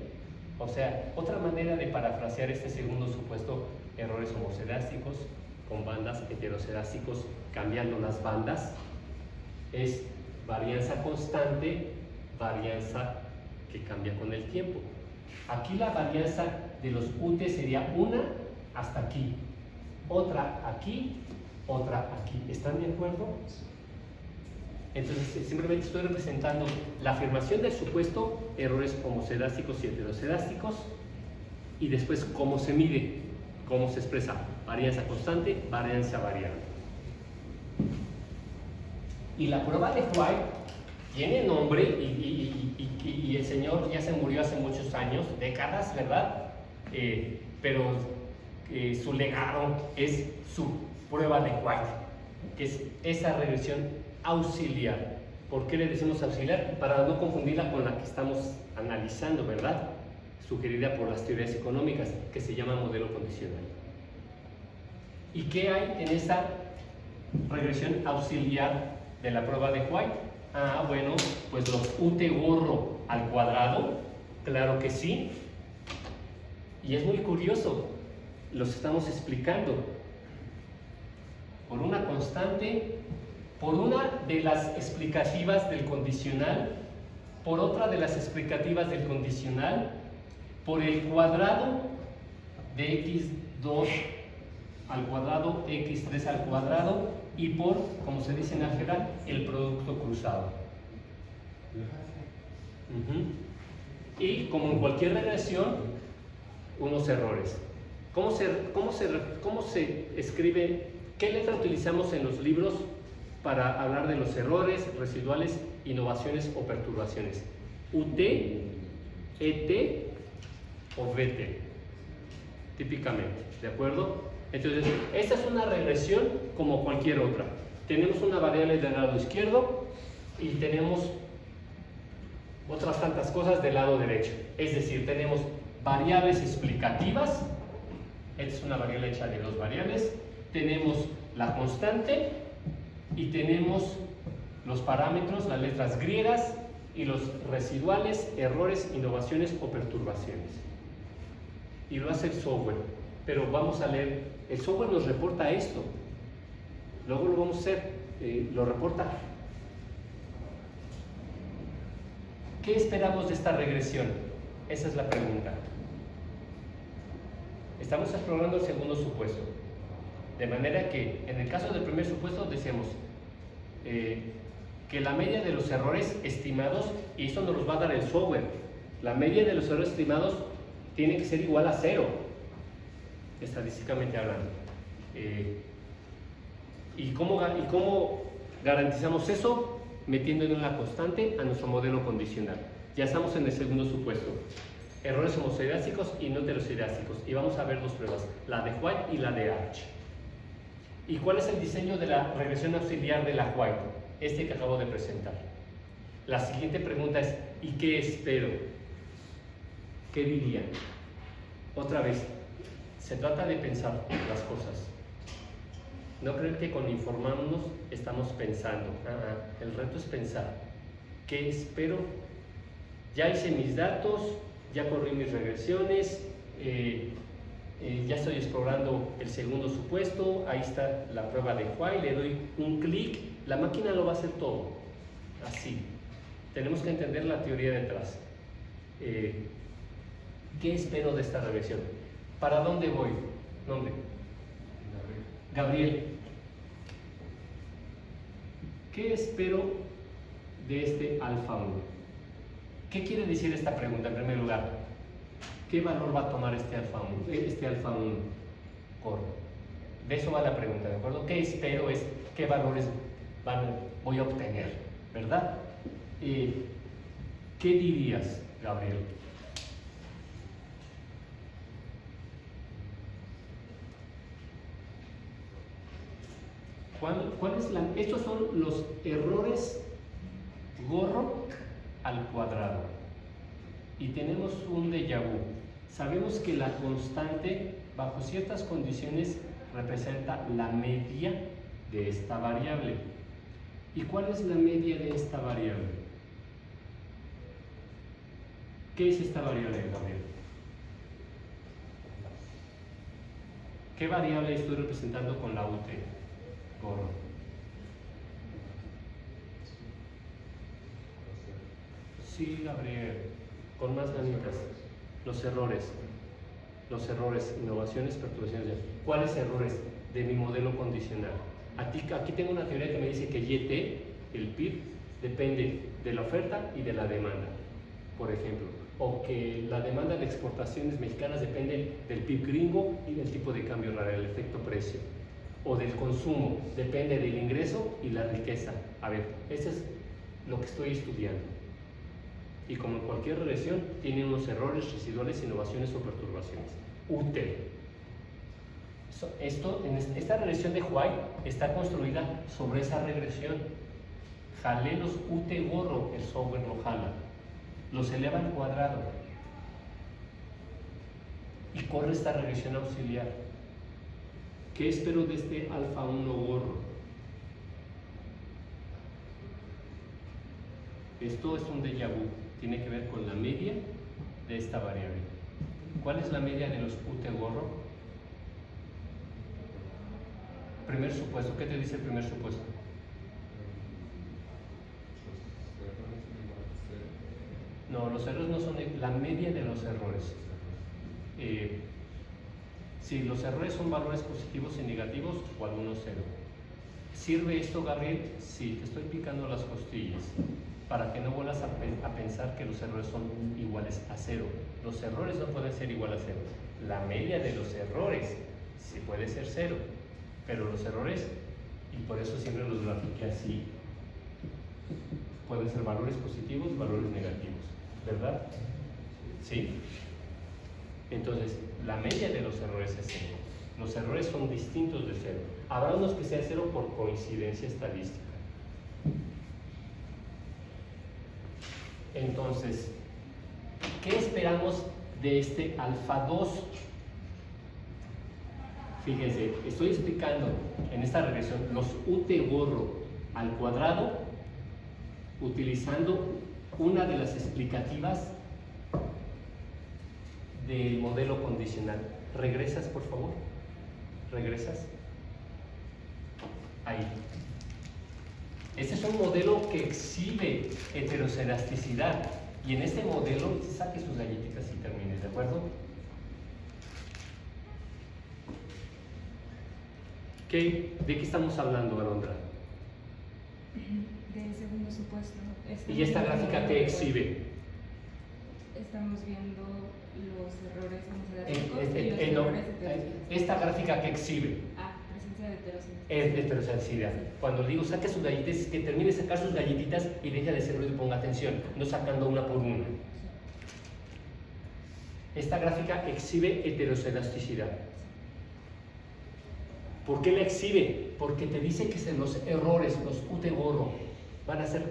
O sea, otra manera de parafrasear este segundo supuesto, errores homocedásticos con bandas heterocedásticos cambiando las bandas, es varianza constante, varianza que cambia con el tiempo. Aquí la varianza de los UT sería una hasta aquí, otra aquí, otra aquí. ¿Están de acuerdo? Entonces simplemente estoy representando la afirmación del supuesto, errores homocedásticos y heterocedásticos, y después cómo se mide, cómo se expresa varianza constante, varianza variable. Y la prueba de White tiene nombre y el señor ya se murió hace muchos años, décadas, ¿verdad? Pero su legado es su prueba de White, que es esa regresión auxiliar. ¿Por qué le decimos auxiliar? Para no confundirla con la que estamos analizando, ¿verdad? Sugerida por las teorías económicas, que se llama modelo condicional. ¿Y qué hay en esa regresión auxiliar de la prueba de White? Bueno, pues los UT gorro al cuadrado, claro que sí. Y es muy curioso, los estamos explicando por una constante, por una de las explicativas del condicional, por otra de las explicativas del condicional, por el cuadrado de x2 al cuadrado, x3 al cuadrado, y por, como se dice en álgebra, el producto cruzado. Y como en cualquier regresión, unos errores. ¿Cómo se escribe? ¿Qué letra utilizamos en los libros para hablar de los errores, residuales, innovaciones o perturbaciones? ¿UT, ET o VT? Típicamente, ¿de acuerdo? Entonces, esta es una regresión como cualquier otra. Tenemos una variable del lado izquierdo y tenemos otras tantas cosas del lado derecho. Es decir, tenemos variables explicativas. Esta es una variable hecha de dos variables. Tenemos la constante y tenemos los parámetros, las letras griegas y los residuales, errores, innovaciones o perturbaciones. Y lo hace el software, pero vamos a leer, el software nos reporta esto, luego lo vamos a hacer, lo reporta. ¿Qué esperamos de esta regresión? Esa es la pregunta. Estamos explorando el segundo supuesto, de manera que en el caso del primer supuesto decíamos que la media de los errores estimados, y esto nos los va a dar el software, la media de los errores estimados tiene que ser igual a 0, estadísticamente hablando. ¿Y cómo garantizamos eso? Metiéndole una constante a nuestro modelo condicional. Ya estamos en el segundo supuesto. Errores homocedácicos y no heterocedácicos. Y vamos a ver dos pruebas, la de White y la de Arch. ¿Y cuál es el diseño de la regresión auxiliar de la White? Este que acabo de presentar. La siguiente pregunta es, ¿y qué espero? ¿Qué dirían? Otra vez, se trata de pensar las cosas. No creer que con informarnos estamos pensando. El reto es pensar. ¿Qué espero? Ya hice mis datos, ya corrí mis regresiones, ya estoy explorando el segundo supuesto, ahí está la prueba de White, le doy un clic, la máquina lo va a hacer todo. Así. Tenemos que entender la teoría detrás. ¿Qué espero de esta regresión? ¿Para dónde voy? ¿Dónde? Gabriel. ¿Qué espero de este alfa 1? ¿Qué quiere decir esta pregunta en primer lugar? ¿Qué valor va a tomar este alfa 1 corro? De eso va la pregunta, ¿de acuerdo? ¿Qué espero es qué valores voy a obtener? ¿Verdad? ¿Qué dirías, Gabriel? Estos son los errores gorro al cuadrado. Y tenemos un déjà vu. Sabemos que la constante, bajo ciertas condiciones, representa la media de esta variable. ¿Y cuál es la media de esta variable? ¿Qué es esta variable, Gabriel? ¿Qué variable estoy representando con la UT? Gorro. Sí, Gabriel, con más ganitas. Los errores, innovaciones, perturbaciones. ¿Cuáles errores? De mi modelo condicional. Aquí tengo una teoría que me dice que YT, el PIB, depende de la oferta y de la demanda, por ejemplo. O que la demanda de exportaciones mexicanas depende del PIB gringo y del tipo de cambio real, el efecto precio. O del consumo, depende del ingreso y la riqueza. A ver, eso es lo que estoy estudiando. Y como en cualquier regresión, tiene unos errores, residuales, innovaciones o perturbaciones. UT. Esta regresión de White está construida sobre esa regresión. Jalé los UT gorro, el software lo jala. Los eleva al cuadrado. Y corre esta regresión auxiliar. ¿Qué espero de este alfa 1 gorro? Esto es un déjà vu. Tiene que ver con la media de esta variable. ¿Cuál es la media de los UT gorro? Primer supuesto. ¿Qué te dice el primer supuesto? No, los errores no son la media de los errores. Si los errores son valores positivos y negativos o algunos cero. ¿Sirve esto, Gabriel? Sí, te estoy picando las costillas para que no vuelvas a pensar que los errores son iguales a 0. Los errores no pueden ser igual a 0. La media de los errores sí puede ser 0, pero los errores, y por eso siempre los grafiqué así, pueden ser valores positivos, valores negativos, ¿verdad? ¿Sí? Entonces, la media de los errores es 0. Los errores son distintos de 0. Habrá unos que sean 0 por coincidencia estadística. Entonces, ¿qué esperamos de este alfa 2? Fíjense, estoy explicando en esta regresión los UT gorro al cuadrado utilizando una de las explicativas del modelo condicional. ¿Regresas, por favor? ¿Regresas? Ahí. Este es un modelo que exhibe heterocedasticidad y en este modelo saque sus galletitas y termine, ¿de acuerdo? ¿De qué estamos hablando, Alondra? Del segundo supuesto. ¿Y esta gráfica qué exhibe? Estamos viendo los errores homocedásticos y los No, errores heterocedásticos. esta gráfica que exhibe Presencia de heterocedásticos. es de heterocedasticidad. Cuando digo saque sus galletitas, es que termine de sacar sus galletitas y deje de hacer ruido y ponga atención, no sacando una por una. Esta gráfica exhibe heterocedasticidad. ¿Por qué la exhibe? Porque te dice que los errores, los UT gorro, van a ser...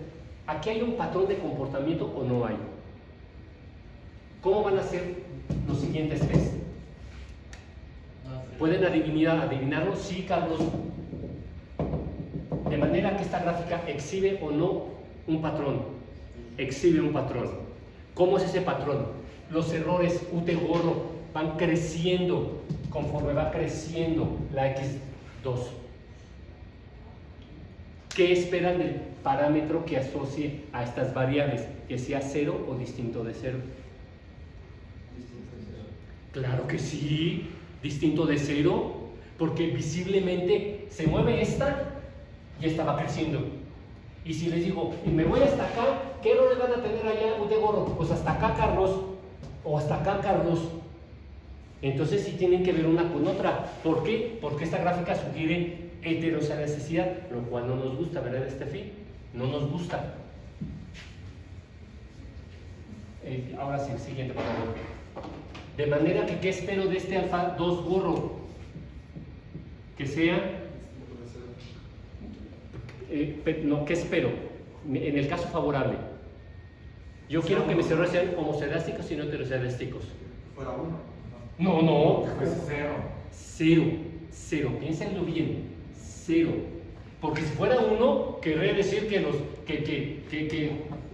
¿Aquí hay un patrón de comportamiento o no hay? ¿Cómo van a ser los siguientes tres? ¿Pueden adivinarlo? Sí, Carlos. De manera que esta gráfica exhibe o no un patrón. Exhibe un patrón. ¿Cómo es ese patrón? Los errores UT gorro van creciendo conforme va creciendo la X2. ¿Qué esperan del parámetro que asocie a estas variables? ¿Que sea cero o distinto de cero? Claro que sí, distinto de cero, porque visiblemente se mueve esta y esta va creciendo. Y si les digo, y me voy hasta acá, ¿qué errores van a tener allá, UT gorro? Pues hasta acá, Carlos, o hasta acá, Carlos. Entonces sí tienen que ver una con otra. ¿Por qué? Porque esta gráfica sugiere heterocedasticidad, lo cual no nos gusta, ¿verdad, Estefi? No nos gusta. Ahora sí, siguiente, por favor. De manera que, ¿qué espero de este alfa 2 gorro? Que sea... no, ¿qué espero? En el caso favorable. Yo quiero que mis errores sean homocedásticos y no heterocedásticos. Fuera uno. No. Pues cero. Cero. Piénsenlo bien. Cero. Porque si fuera uno, querría decir que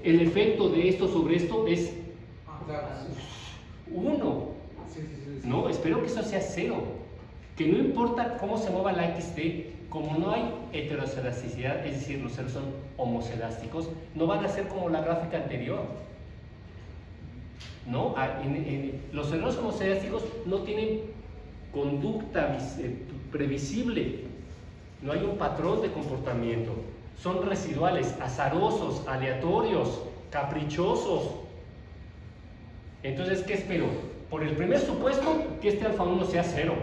el efecto de esto sobre esto es Claro. 1. Sí. No, espero que eso sea 0. Que no importa cómo se mueva la XT, como no hay heterocedasticidad, es decir, los ceros son homocedásticos, no van a ser como la gráfica anterior. ¿No? Los errores homocedásticos no tienen conducta previsible, no hay un patrón de comportamiento, son residuales, azarosos, aleatorios, caprichosos. Entonces, ¿qué espero? Por el primer supuesto, que este alfa 1 sea 0.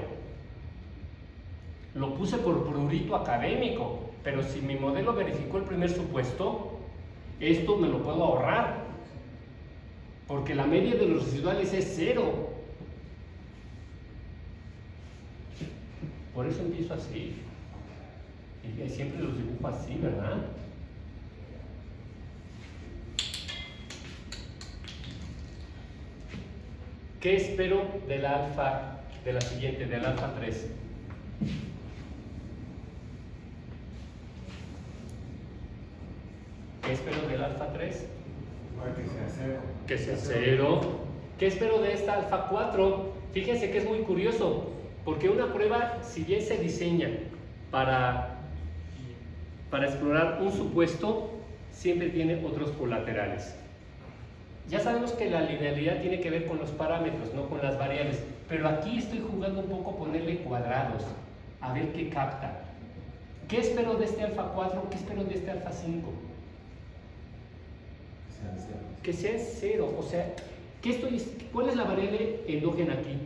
Lo puse por prurito académico, pero si mi modelo verificó el primer supuesto, esto me lo puedo ahorrar. Porque la media de los residuales es 0. Por eso empiezo así. Y siempre los dibujo así, ¿verdad? ¿Qué espero del alfa, de la siguiente, del alfa 3? ¿Qué espero del alfa 3? Que sea cero. Que sea 0. ¿Qué espero de esta alfa 4? Fíjense que es muy curioso, porque una prueba, si bien se diseña para explorar un supuesto, siempre tiene otros colaterales. Ya sabemos que la linealidad tiene que ver con los parámetros, no con las variables, pero aquí estoy jugando un poco a ponerle cuadrados, a ver qué capta. ¿Qué espero de este alfa 4? ¿Qué espero de este alfa 5? Que sea 0, o sea, ¿cuál es la variable endógena aquí?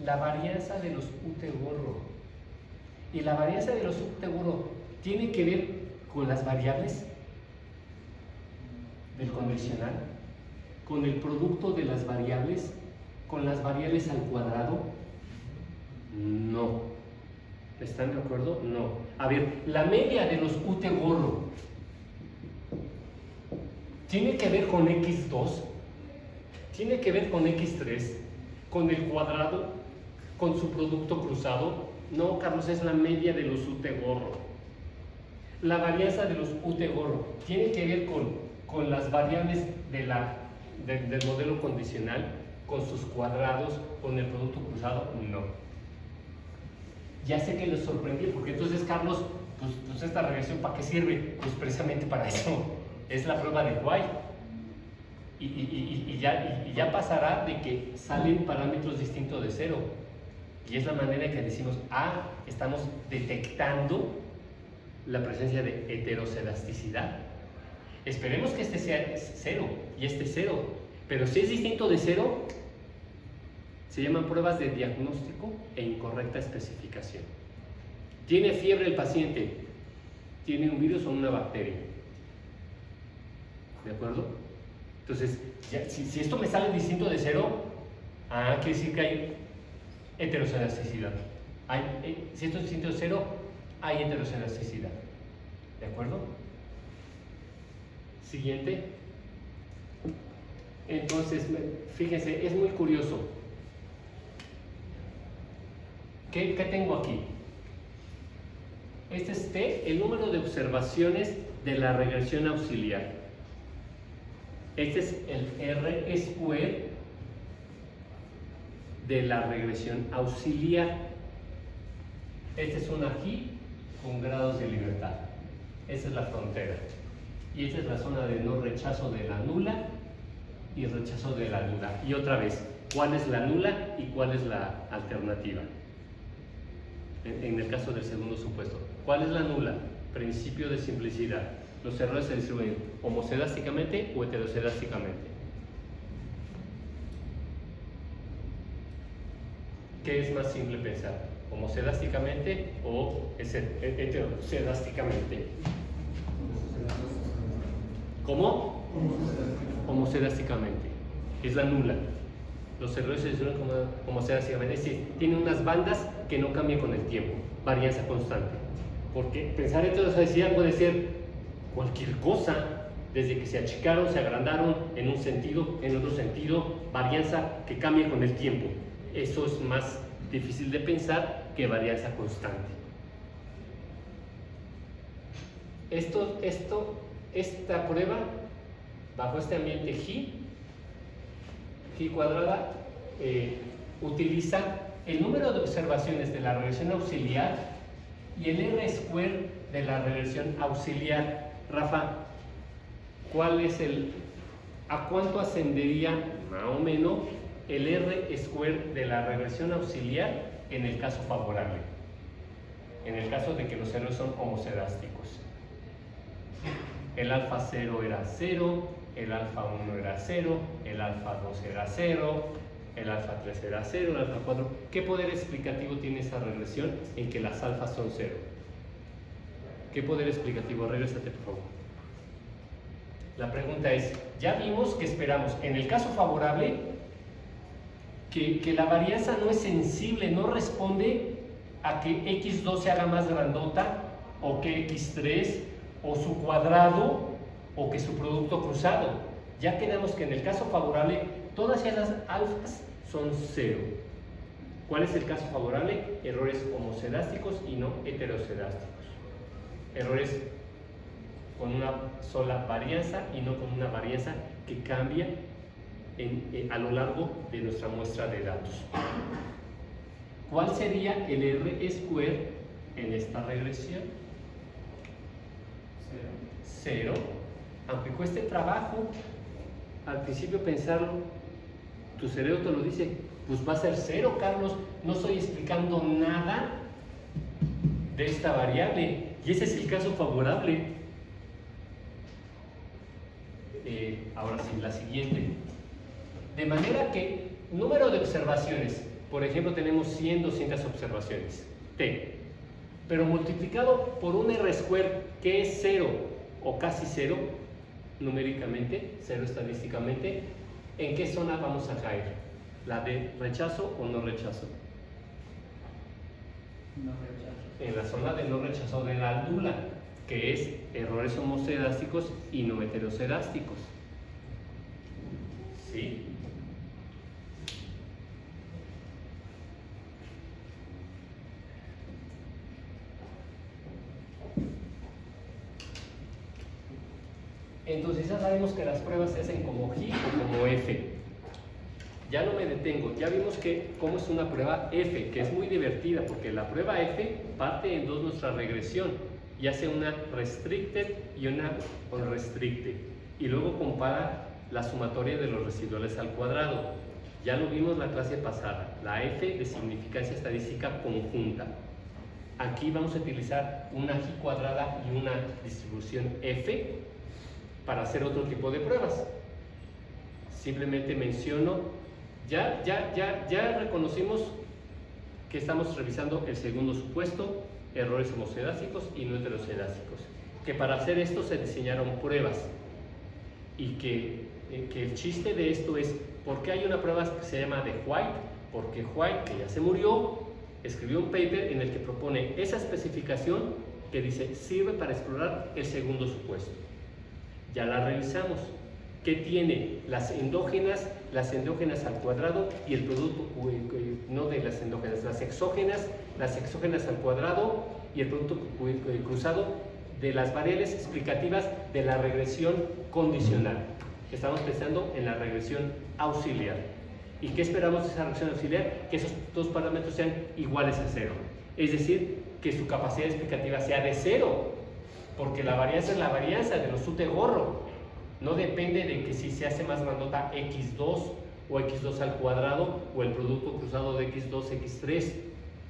La varianza de los UT gorro. Y la varianza de los UT gorro tiene que ver con las variables del condicional, con el producto de las variables, con las variables al cuadrado. No. ¿Están de acuerdo? No. A ver, la media de los UT gorro tiene que ver con X2, tiene que ver con X3, con el cuadrado, con su producto cruzado. No, Carlos, es la media de los UT gorro. La varianza de los UT-gorro tiene que ver con las variables del modelo condicional, con sus cuadrados, con el producto cruzado, no. Ya sé que les sorprendí, porque entonces, Carlos, pues esta regresión, ¿para qué sirve? Pues precisamente para eso, es la prueba de White. Y ya pasará de que salen parámetros distintos de cero. Y es la manera en que decimos, estamos detectando la presencia de heterocelasticidad. Esperemos que este sea cero y este cero, pero si es distinto de cero, se llaman pruebas de diagnóstico e incorrecta especificación. ¿Tiene fiebre el paciente? ¿Tiene un virus o una bacteria? ¿De acuerdo? Entonces, si esto me sale distinto de cero, quiere decir que hay heterocelasticidad. Si esto es distinto de cero, hay heterocelasticidad. ¿De acuerdo? Siguiente. Entonces, fíjense, es muy curioso. ¿Qué tengo aquí? Este es T, el número de observaciones de la regresión auxiliar. Este es el R square de la regresión auxiliar. Este es una G con grados de libertad. Esta es la frontera. Y esta es la zona de no rechazo de la nula y rechazo de la nula. Y otra vez, ¿cuál es la nula y cuál es la alternativa? En el caso del segundo supuesto, ¿cuál es la nula? Principio de simplicidad. Los errores se distribuyen homocedásticamente o heterocedásticamente. ¿Qué es más simple pensar? ¿Homocedásticamente o heterocedásticamente? ¿Cómo? Homocedásticamente. Es la nula. Los errores se distribuyen homocedásticamente. Es decir, tiene unas bandas que no cambian con el tiempo. Varianza constante. Porque pensar heterocedasticidad puede ser cualquier cosa, desde que se achicaron, se agrandaron en un sentido, en otro sentido, varianza que cambia con el tiempo. Eso es más difícil de pensar que varianza constante. Esta prueba, bajo este ambiente G cuadrada, utiliza el número de observaciones de la regresión auxiliar y el R square de la regresión auxiliar. Rafa, ¿a cuánto ascendería más o menos el R square de la regresión auxiliar en el caso favorable? En el caso de que los errores son homocedásticos. El alfa 0 era 0, el alfa 1 era 0, el alfa 2 era 0, el alfa 3 era 0, el alfa 4. ¿Qué poder explicativo tiene esa regresión en que las alfas son 0? ¿Qué poder explicativo? Regrésate, por favor. La pregunta es, ya vimos que esperamos, en el caso favorable, que la varianza no es sensible, no responde a que x2 se haga más grandota, o que x3, o su cuadrado, o que su producto cruzado. Ya quedamos que en el caso favorable, todas esas alfas son 0. ¿Cuál es el caso favorable? Errores homocedásticos y no heterocedásticos. Errores con una sola varianza y no con una varianza que cambia a lo largo de nuestra muestra de datos. ¿Cuál sería el R square en esta regresión? 0. Aunque cueste trabajo al principio pensarlo, tu cerebro te lo dice, pues va a ser 0, Carlos, no estoy explicando nada de esta variable, y ese es el caso favorable. Ahora sí, la siguiente. De manera que número de observaciones, por ejemplo, tenemos 100, 200 observaciones, T, pero multiplicado por un R square que es 0 o casi 0, numéricamente, 0 estadísticamente, ¿en qué zona vamos a caer? ¿La de rechazo o no rechazo? No rechazo. En la zona de no rechazo de la nula, que es errores homocedásticos y no heterocedásticos. ¿Sí? Entonces ya sabemos que las pruebas se hacen como G o como F. Ya no me detengo, ya vimos cómo es una prueba F, que es muy divertida, porque la prueba F parte en dos nuestra regresión, y hace una restricted y una unrestricted, y luego compara la sumatoria de los residuales al cuadrado. Ya lo vimos la clase pasada, la F de significancia estadística conjunta. Aquí vamos a utilizar una G cuadrada y una distribución F para hacer otro tipo de pruebas. Simplemente menciono, ya reconocimos que estamos revisando el segundo supuesto, errores homocedásticos y no heterocedásticos. Que para hacer esto se diseñaron pruebas y que el chiste de esto es, ¿por qué hay una prueba que se llama de White? Porque White, que ya se murió, escribió un paper en el que propone esa especificación que dice, sirve para explorar el segundo supuesto. Ya la revisamos. ¿Qué tiene? Las endógenas al cuadrado y el producto, no de las endógenas, las exógenas al cuadrado y el producto cruzado de las variables explicativas de la regresión condicional. Estamos pensando en la regresión auxiliar. ¿Y qué esperamos de esa regresión auxiliar? Que esos dos parámetros sean iguales a 0. Es decir, que su capacidad explicativa sea de 0, porque la varianza es la varianza de los UT gorro. No depende de que si se hace más grandota x2 o x2 al cuadrado o el producto cruzado de x2, x3.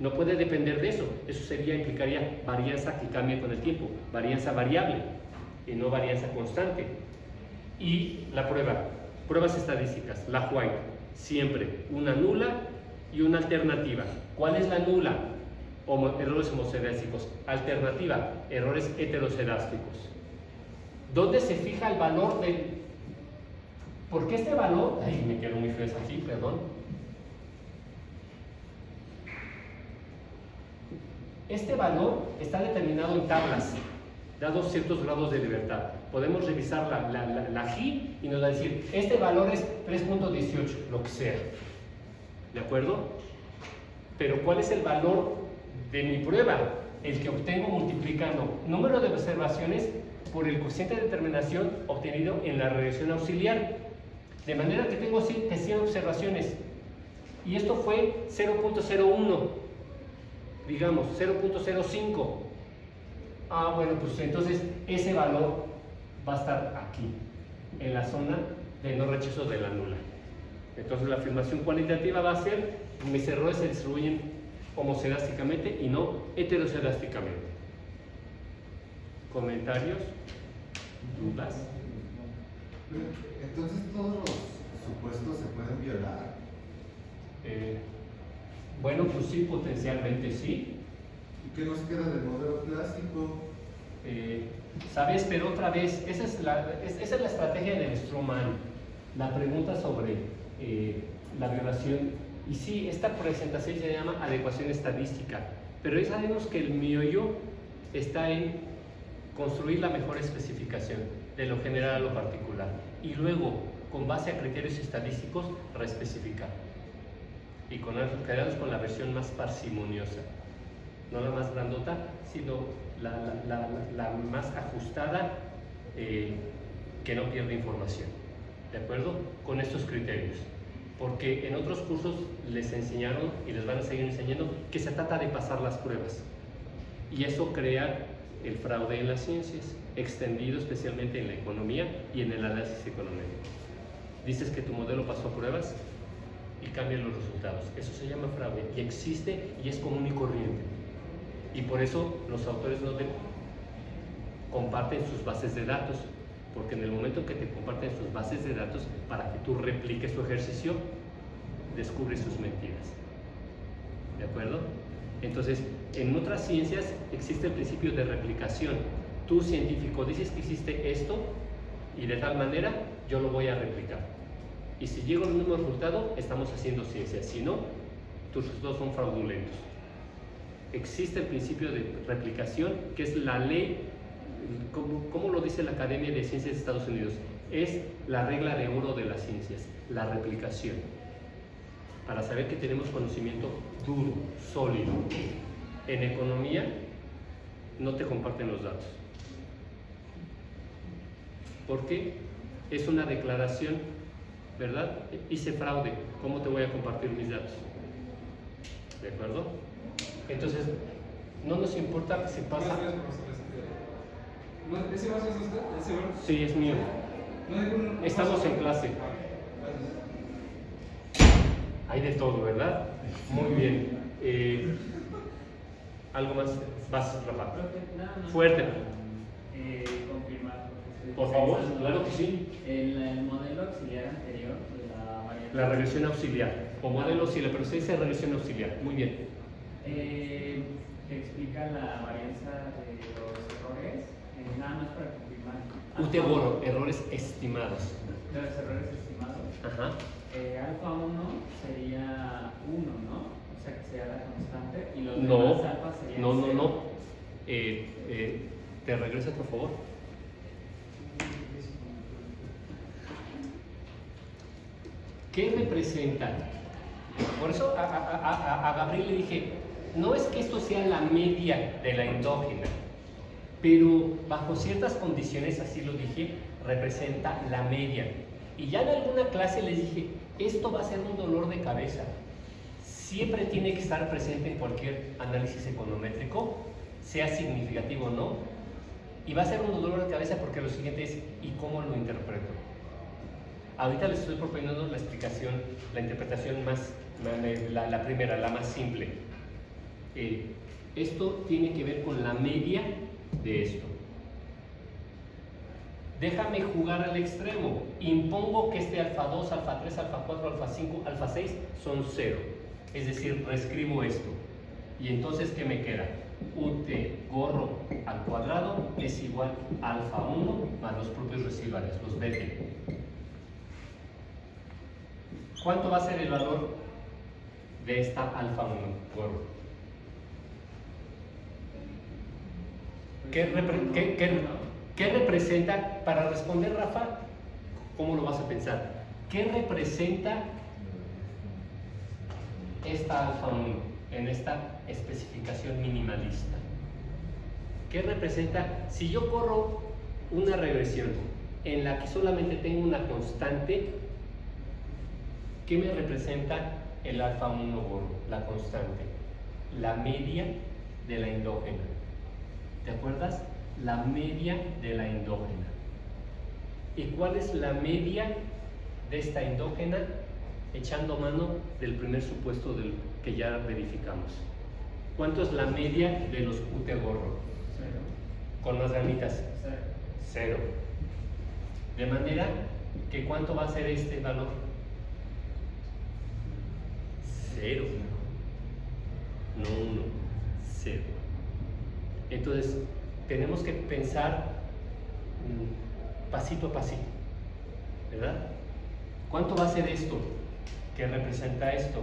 No puede depender de eso. Eso implicaría varianza que cambie con el tiempo, varianza variable y no varianza constante. Y la pruebas estadísticas, la White, siempre una nula y una alternativa. ¿Cuál es la nula? Errores homocedásticos. Alternativa, errores heterocedásticos. ¿Dónde se fija el valor del...? Porque este valor... Ay, me quedo muy feo aquí, perdón. Este valor está determinado en tablas, dados ciertos grados de libertad. Podemos revisar la G y nos va a decir, este valor es 3.18, lo que sea. ¿De acuerdo? Pero ¿cuál es el valor de mi prueba? El que obtengo multiplicando número de observaciones por el cociente de determinación obtenido en la regresión auxiliar. De manera que tengo 100 observaciones. Y esto fue 0.01, digamos, 0.05. Ah, bueno, pues entonces ese valor va a estar aquí, en la zona de no rechazo de la nula. Entonces la afirmación cualitativa va a ser, mis errores se distribuyen homocedásticamente y no heterocedásticamente. ¿Comentarios? ¿Dudas? Entonces todos los supuestos se pueden violar. Bueno, pues sí, potencialmente sí. ¿Y qué nos queda del modelo clásico? ¿Sabes? Pero otra vez, esa es la estrategia del Stroman, la pregunta sobre la violación. Y sí, esta presentación se llama adecuación estadística, pero ya sabemos que el meollo está en construir la mejor especificación de lo general a lo particular y luego, con base a criterios estadísticos, reespecificar y quedarnos con la versión más parsimoniosa, no la más grandota, sino la más ajustada, que no pierde información, ¿de acuerdo? Con estos criterios, porque en otros cursos les enseñaron y les van a seguir enseñando que se trata de pasar las pruebas y eso crea el fraude en las ciencias, extendido especialmente en la economía y en el análisis económico. Dices que tu modelo pasó pruebas y cambian los resultados. Eso se llama fraude y existe y es común y corriente. Y por eso los autores no te comparten sus bases de datos, porque en el momento que te comparten sus bases de datos para que tú repliques tu ejercicio, descubres sus mentiras. ¿De acuerdo? Entonces, en otras ciencias existe el principio de replicación. Tú, científico, dices que hiciste esto y de tal manera yo lo voy a replicar. Y si llego al mismo resultado, estamos haciendo ciencia. Si no, tus resultados son fraudulentos. Existe el principio de replicación, que es la ley, como lo dice la Academia de Ciencias de Estados Unidos, es la regla de oro de las ciencias, la replicación. Para saber que tenemos conocimiento duro, sólido. En economía no te comparten los datos. porque es una declaración, ¿verdad? Hice fraude, ¿cómo te voy a compartir mis datos? ¿De acuerdo? Entonces, no nos importa si pasa... ¿Ese vaso es usted? ¿Ese vaso? Sí, es mío. ¿No hay un Estamos vaso? en clase. Hay de todo, ¿verdad? Muy bien. ¿Algo más? Vas, Rafa. Fuerte. Confirmar. Por favor, claro que sí. El modelo auxiliar anterior, la variante. La regresión auxiliar. O modelo auxiliar, pero se dice regresión auxiliar. Muy bien. Que explica la varianza de los errores. Nada más para confirmar. UTE-GORO, errores estimados. De los errores estimados. Ajá. Alfa 1 sería 1, ¿no? O sea que sería la constante. Y los No, demás alfa serían no. 0. ¿Te regresas, por favor? ¿Qué representa? Por eso a Gabriel le dije, no es que esto sea la media de la endógena, pero bajo ciertas condiciones, así lo dije, representa la media. Y ya en alguna clase les dije, esto va a ser un dolor de cabeza. Siempre tiene que estar presente en cualquier análisis econométrico, sea significativo o no. Y va a ser un dolor de cabeza porque lo siguiente es, ¿y cómo lo interpreto? Ahorita les estoy proponiendo la explicación, la interpretación más, la primera, la más simple. Esto tiene que ver con la media de esto. Déjame jugar al extremo. Impongo que este alfa 2, alfa 3, alfa 4, alfa 5, alfa 6 son 0. Es decir, reescribo esto. Y entonces, ¿qué me queda? UT-GORO al cuadrado es igual a alfa 1 más los propios residuales, los BT. ¿Cuánto va a ser el valor de esta alfa 1, GORO? ¿Qué representa, para responder, Rafa, cómo lo vas a pensar? ¿Qué representa esta alfa 1 en esta especificación minimalista? ¿Qué representa? Si yo corro una regresión en la que solamente tengo una constante, ¿qué me representa el alfa 1 GORO? La constante, la media de la endógena. ¿Te acuerdas? La media de la endógena. ¿Y cuál es la media de esta endógena? Echando mano del primer supuesto que ya verificamos. ¿Cuánto es la media de los UT-GORO? 0. Con las ganitas. 0. 0. De manera que ¿cuánto va a ser este valor? 0. No 1. 0. Entonces, tenemos que pensar pasito a pasito, ¿verdad? ¿Cuánto va a ser esto? ¿Qué representa esto?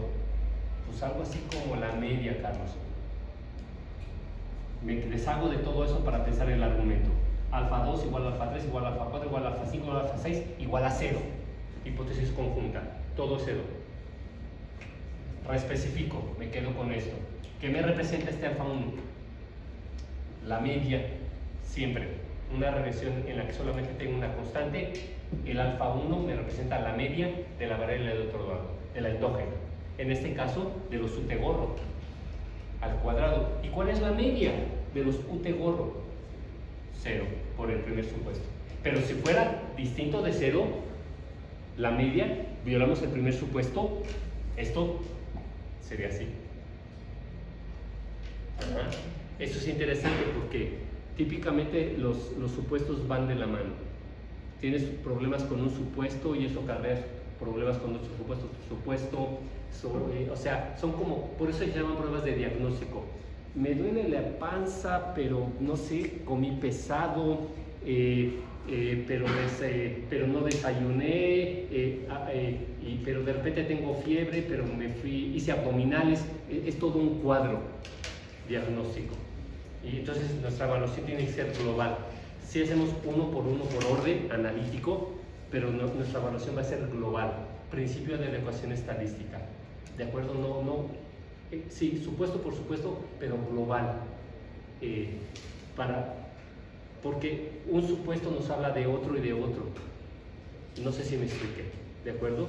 Pues algo así como la media, Carlos. Me deshago de todo eso para pensar el argumento. Alfa 2 igual a alfa 3 igual a alfa 4 igual a alfa 5 igual a alfa 6 igual a 0. Hipótesis conjunta. Todo es 0. Reespecifico, me quedo con esto. ¿Qué me representa este alfa 1? La media, siempre. Una regresión en la que solamente tengo una constante, el alfa 1 me representa la media de la variable del otro lado, de la endógena. En este caso, de los UT-GORO al cuadrado. ¿Y cuál es la media de los UT-GORO? 0, por el primer supuesto. Pero si fuera distinto de 0, la media, violamos el primer supuesto, esto sería así. Ajá. Esto es interesante porque típicamente los supuestos van de la mano. Tienes problemas con un supuesto y eso acarrea problemas con otro supuesto. O sea, son como, por eso se llaman pruebas de diagnóstico. Me duele la panza, pero no sé, comí pesado, pero no desayuné, pero de repente tengo fiebre, pero hice abdominales. Es todo un cuadro diagnóstico. Y entonces nuestra evaluación tiene que ser global. Si hacemos uno por orden analítico, pero nuestra evaluación va a ser global. Principio de la ecuación estadística. ¿De acuerdo? Sí, supuesto por supuesto, pero global. porque un supuesto nos habla de otro y de otro. No sé si me expliqué, ¿de acuerdo?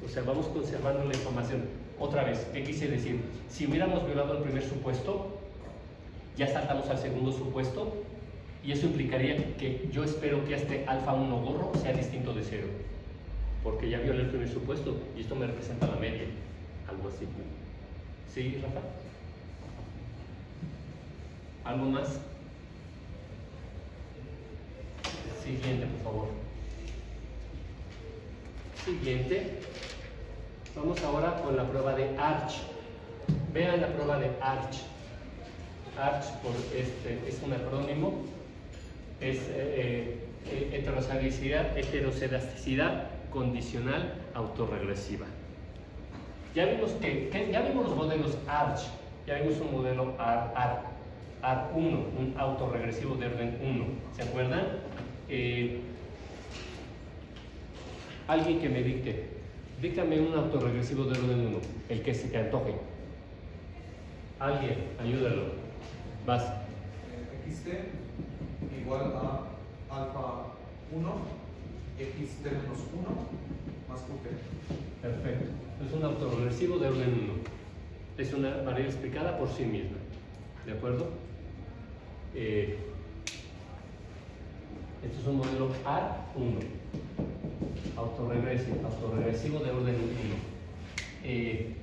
O sea, vamos conservando la información. Otra vez, ¿qué quise decir? Si hubiéramos violado el primer supuesto, ya saltamos al segundo supuesto, y eso implicaría que yo espero que este alfa 1 gorro sea distinto de 0, porque ya violé el primer supuesto y esto me representa la media, algo así. ¿Sí, Rafa? ¿Algo más? Siguiente, por favor. Siguiente. Vamos ahora con la prueba de Arch. Vean la prueba de Arch. Arch es un acrónimo. Es heteroscedaticidad condicional autorregresiva. Ya vimos ya vimos los modelos Arch. Ya vimos un modelo AR1, un autorregresivo de orden 1. ¿Se acuerdan? Alguien que me dicte. Díctame un autorregresivo de orden 1, el que se te antoje. Alguien, ayúdalo. Vas. XT igual a alfa 1, XT menos 1 más QT. Perfecto. Es un autorregresivo de orden 1. Es una variable explicada por sí misma. ¿De acuerdo? Esto es un modelo A1. Autorregresivo de orden 1.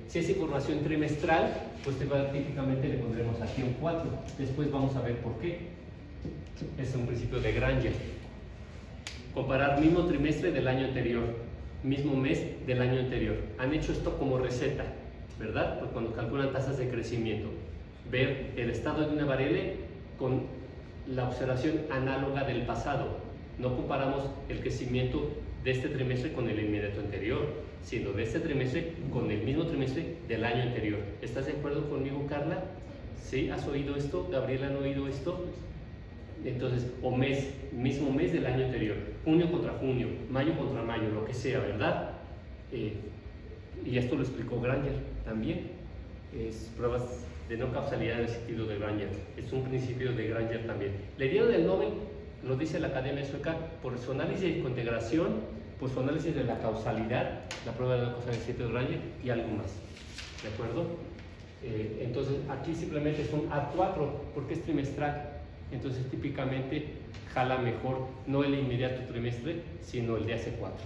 Si es información trimestral, pues típicamente le pondremos aquí un 4. Después vamos a ver por qué. Es un principio de Granger. Comparar mismo trimestre del año anterior, mismo mes del año anterior. Han hecho esto como receta, ¿verdad? Pues cuando calculan tasas de crecimiento. Ver el estado de una variable con la observación análoga del pasado. No comparamos el crecimiento de este trimestre con el inmediato anterior, sino de este trimestre con el mismo trimestre del año anterior. ¿Estás de acuerdo conmigo, Carla? ¿Sí? ¿Has oído esto? ¿Gabriela han oído esto? Entonces, o mismo mes del año anterior, junio contra junio, mayo contra mayo, lo que sea, ¿verdad? Y esto lo explicó Granger también. Es pruebas de no causalidad en el sentido de Granger. Es un principio de Granger también. Le dieron el Nobel, lo dice la Academia Sueca, por su análisis de integración, por su análisis de la causalidad, la prueba de la causalidad de Granger y algo más. ¿De acuerdo? Entonces, aquí simplemente es un A4 porque es trimestral. Entonces, típicamente jala mejor no el inmediato trimestre, sino el de hace 4.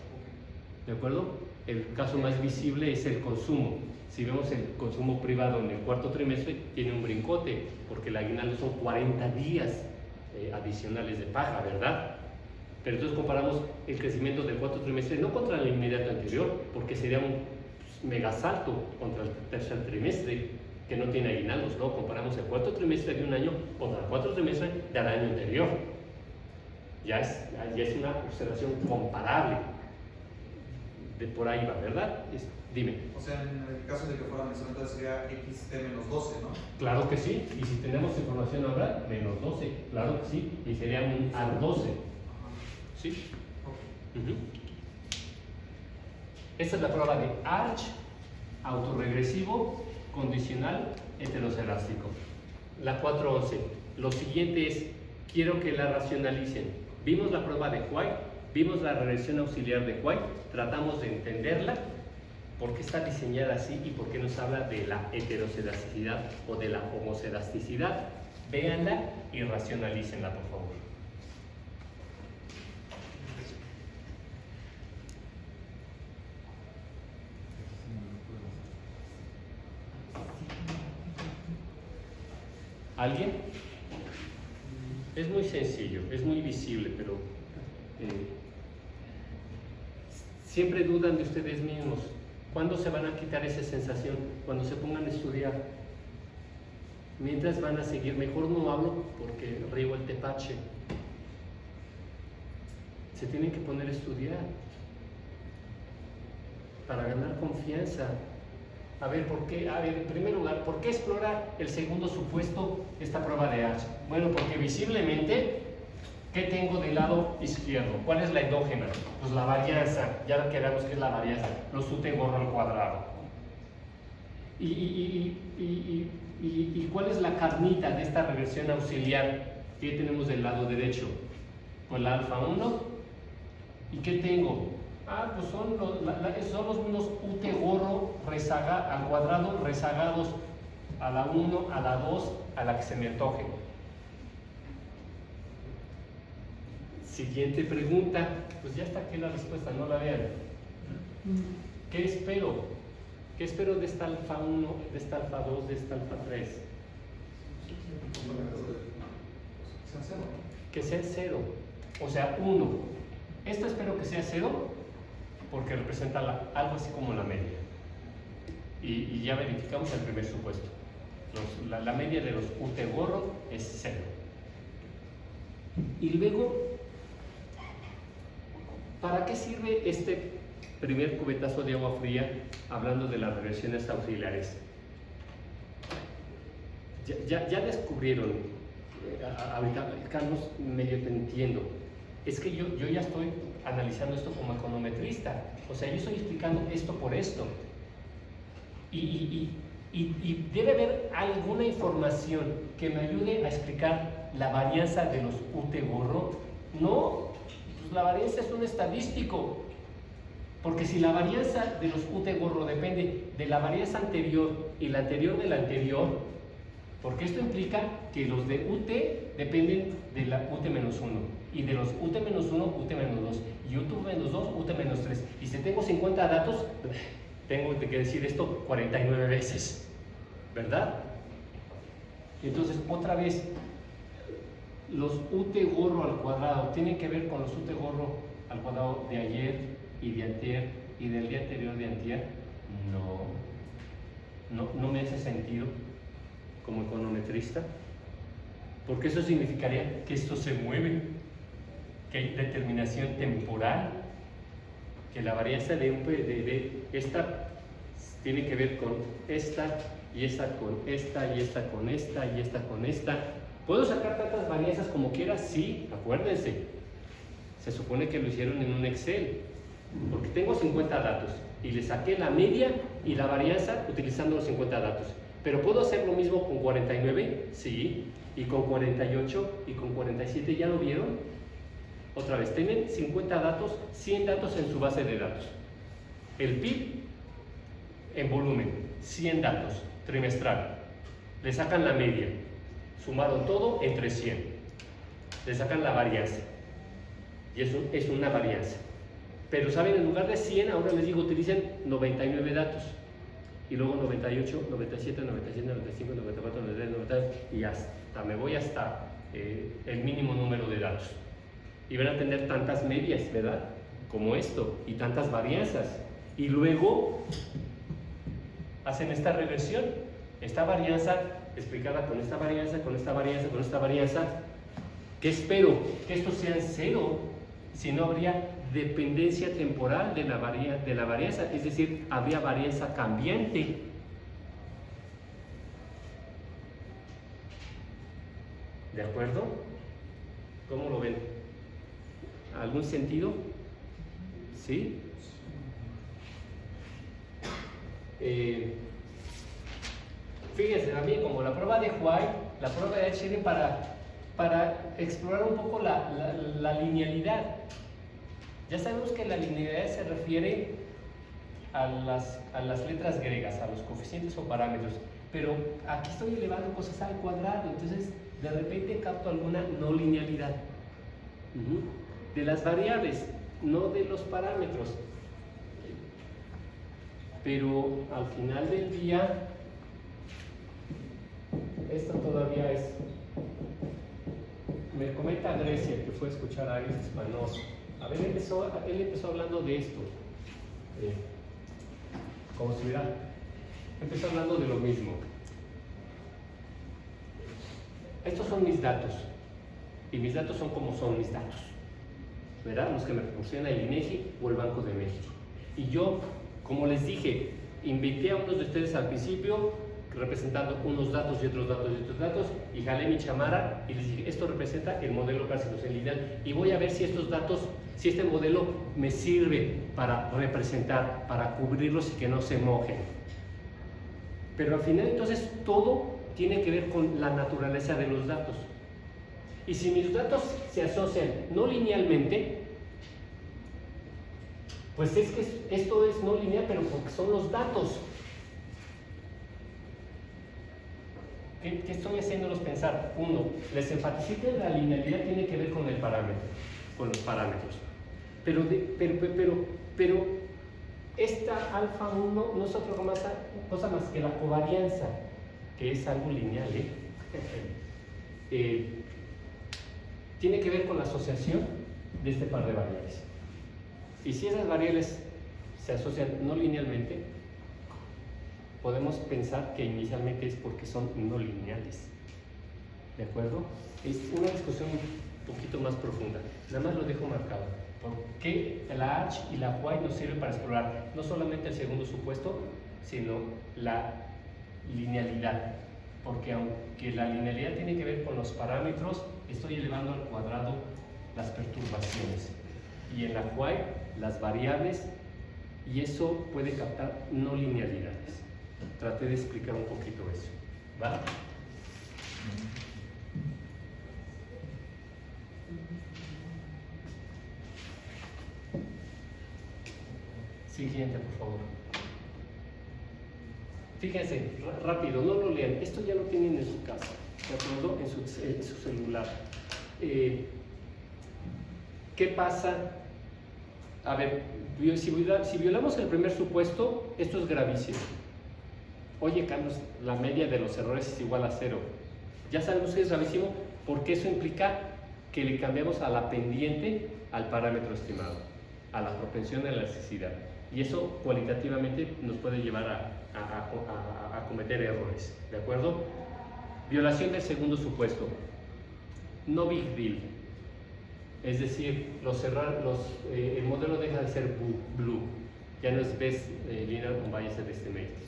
¿De acuerdo? El caso más visible es el consumo. Si vemos el consumo privado en el cuarto trimestre, tiene un brincote, porque el aguinaldo son 40 días adicionales de paga, ¿verdad? Pero entonces comparamos el crecimiento del cuarto trimestre no contra el inmediato anterior, porque sería un mega salto contra el tercer trimestre, que no tiene aguinaldos, ¿no? Comparamos el cuarto trimestre de un año contra el cuarto trimestre del año anterior. Ya es una observación comparable. De por ahí va, ¿verdad? Dime. O sea, en el caso de que fuera mencionado sería XT menos 12, ¿no? Claro que sí, y si tenemos información ahora, menos 12, claro que sí, y sería un AR12. ¿Sí? Okay. Esta es la prueba de Arch, autorregresivo, condicional, heterocelástico. La 411. Lo siguiente es, quiero que la racionalicen. Vimos la prueba de White, vimos la regresión auxiliar de White, tratamos de entenderla, por qué está diseñada así y por qué nos habla de la heterocelasticidad o de la homocelasticidad. Véanla y racionalícenla, por favor. ¿Alguien? Es muy sencillo, es muy visible, pero siempre dudan de ustedes mismos. ¿Cuándo se van a quitar esa sensación? Cuando se pongan a estudiar. Mientras van a seguir, mejor no hablo porque río el tepache. Se tienen que poner a estudiar para ganar confianza. A ver, ¿por qué? A ver, en primer lugar, ¿por qué explorar el segundo supuesto, esta prueba de Arch? Bueno, porque visiblemente, ¿qué tengo del lado izquierdo? ¿Cuál es la endógena? Pues la varianza, ya que veamos qué es la varianza, los UT gorro al cuadrado. ¿Y cuál es la carnita de esta regresión auxiliar? ¿Qué tenemos del lado derecho? Pues la alfa 1. ¿Y qué tengo? Pues son los mismos UT gorro al cuadrado rezagados a la 1, a la 2, a la que se me antoje. Siguiente pregunta. Pues ya está aquí la respuesta, no la vean. ¿Qué espero? ¿Qué espero de esta alfa 1, de esta alfa 2, de esta alfa 3? Que sea 0. O sea, 1. Esto espero que sea 0 porque representa algo así como la media. Y ya verificamos el primer supuesto. La media de los UT gorro es 0. Y luego, ¿para qué sirve este primer cubetazo de agua fría hablando de las regresiones auxiliares? Ya descubrieron, ahorita Carlos medio te entiendo, es que yo ya estoy analizando esto como econometrista, o sea, yo estoy explicando esto por esto, y debe haber alguna información que me ayude a explicar la varianza de los UT gorro. No, pues la varianza es un estadístico, porque si la varianza de los UT gorro depende de la varianza anterior y la anterior de la anterior, porque esto implica que los de UT dependen de la UT-1 y de los UT-1, UT-2 y UT-2, UT-3. Y si tengo 50 datos, tengo que decir esto 49 veces, ¿verdad? Entonces, otra vez, los UT gorro al cuadrado tienen que ver con los UT gorro al cuadrado de ayer y de antier y del día anterior de antier. No me hace sentido como econometrista, porque eso significaría que esto se mueve, que hay determinación temporal, que la varianza de esta tiene que ver con esta y esta con esta y esta con esta y esta con esta. ¿Puedo sacar tantas varianzas como quiera? Sí, acuérdense, se supone que lo hicieron en un Excel, porque tengo 50 datos y le saqué la media y la varianza utilizando los 50 datos. Pero ¿puedo hacer lo mismo con 49? Sí. ¿Y con 48? ¿Y con 47? ¿Ya lo vieron? Otra vez, tienen 50 datos, 100 datos en su base de datos. El PIB en volumen, 100 datos, trimestral. Le sacan la media. Sumaron todo entre 100. Le sacan la varianza. Y eso es una varianza. Pero, ¿saben? En lugar de 100, ahora les digo, utilicen 99 datos. Y luego 98, 97, 97, 95, 94, 93, 93 y hasta me voy hasta el mínimo número de datos. Y van a tener tantas medias, ¿verdad? Como esto, y tantas varianzas. Y luego hacen esta reversión, esta varianza explicada con esta varianza, con esta varianza, con esta varianza. ¿Qué espero? Que estos sean 0, si no habría dependencia temporal de la varianza, es decir, habría varianza cambiante. ¿De acuerdo? ¿Cómo lo ven? ¿Algún sentido? ¿Sí? Fíjense, también como la prueba de White, la prueba de H para explorar un poco la linealidad. Ya sabemos que la linealidad se refiere a las letras griegas, a los coeficientes o parámetros, pero aquí estoy elevando cosas al cuadrado, entonces de repente capto alguna no linealidad de las variables, no de los parámetros. Pero al final del día, esto todavía es. Me comenta Grecia que fue a escuchar a Aries Espanoso. A ver, él empezó hablando de esto, como si hubiera, empezó hablando de lo mismo. Estos son mis datos, y mis datos son como son mis datos, ¿verdad? Los que me proporciona el INEGI o el Banco de México. Y yo, como les dije, invité a unos de ustedes al principio, representando unos datos y otros datos y otros datos, y jalé mi chamara y les dije, esto representa el modelo carcinoso lineal, y voy a ver si estos datos, si este modelo me sirve para representar, para cubrirlos y que no se mojen. Pero al final entonces todo tiene que ver con la naturaleza de los datos. Y si mis datos se asocian no linealmente, pues es que esto es no lineal, pero porque son los datos. ¿Qué estoy haciéndolos pensar? Uno, les enfaticé que la linealidad tiene que ver con el parámetro, con los parámetros. Pero esta alfa 1 no es otra cosa más que la covarianza, que es algo lineal, tiene que ver con la asociación de este par de variables. Y si esas variables se asocian no linealmente, podemos pensar que inicialmente es porque son no lineales. ¿De acuerdo? Es una discusión un poquito más profunda. Nada más lo dejo marcado. ¿Por qué la H y la Y nos sirven para explorar no solamente el segundo supuesto, sino la linealidad? Porque aunque la linealidad tiene que ver con los parámetros, estoy elevando al cuadrado las perturbaciones. Y en la Y, las variables, y eso puede captar no linealidades. Traté de explicar un poquito eso. ¿Va? Siguiente, por favor. Fíjense, rápido, no lo lean. Esto ya lo tienen en su casa, ¿de acuerdo? En su celular. ¿Qué pasa? A ver, si violamos el primer supuesto, esto es gravísimo. Oye, Carlos, la media de los errores es igual a 0. Ya sabemos que es gravísimo porque eso implica que le cambiamos a la pendiente al parámetro estimado, a la propensión de la elasticidad. Y eso cualitativamente nos puede llevar a cometer errores, ¿de acuerdo? Violación del segundo supuesto. No big deal. Es decir, el modelo deja de ser blue. Ya no es best linear unbiased estimates.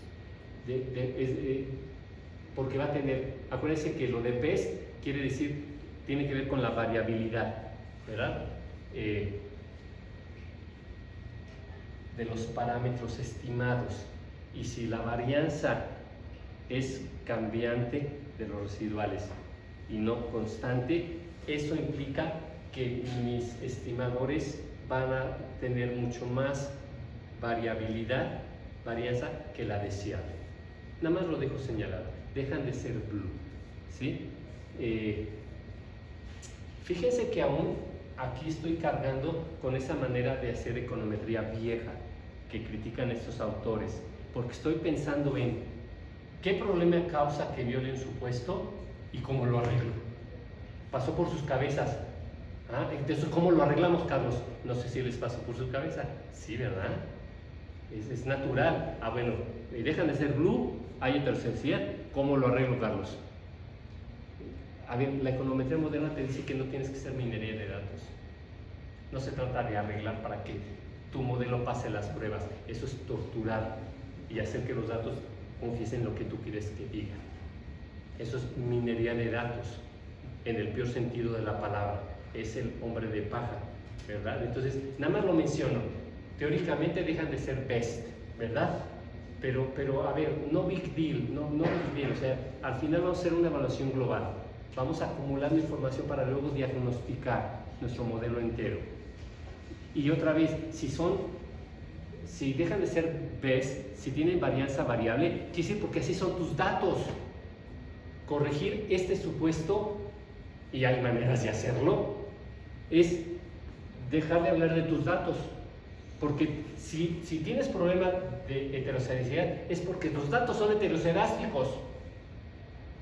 Porque va a tener, acuérdense que lo de best quiere decir, tiene que ver con la variabilidad, ¿verdad? De los parámetros estimados. Y si la varianza es cambiante de los residuales y no constante, eso implica que mis estimadores van a tener mucho más variabilidad, varianza, que la deseable. Nada más lo dejo señalado, dejan de ser blue, ¿sí? Fíjense que aún aquí estoy cargando con esa manera de hacer econometría vieja que critican estos autores, porque estoy pensando en qué problema causa que viole un supuesto y cómo lo arreglo. Pasó por sus cabezas. Entonces, ¿cómo lo arreglamos, Carlos? No sé si les pasó por su cabeza. Sí, ¿verdad? Es natural. Bueno, dejan de ser blue, hay heterocencial. ¿Cómo lo arreglo, Carlos? A ver, la econometría moderna te dice que no tienes que ser minería de datos. No se trata de arreglar para que tu modelo pase las pruebas. Eso es torturar y hacer que los datos confiesen lo que tú quieres que diga. Eso es minería de datos, en el peor sentido de la palabra. Es el hombre de paja, ¿verdad? Entonces, nada más lo menciono. Teóricamente dejan de ser best, ¿verdad? Pero a ver, no big deal, no big deal. O sea, al final vamos a hacer una evaluación global. Vamos acumulando información para luego diagnosticar nuestro modelo entero. Y otra vez, si dejan de ser best, si tienen varianza variable, quiere decir porque así son tus datos. Corregir este supuesto, y hay maneras de hacerlo, es dejar de hablar de tus datos. Porque si tienes problema de heterocedasticidad, es porque tus datos son heterocedásticos.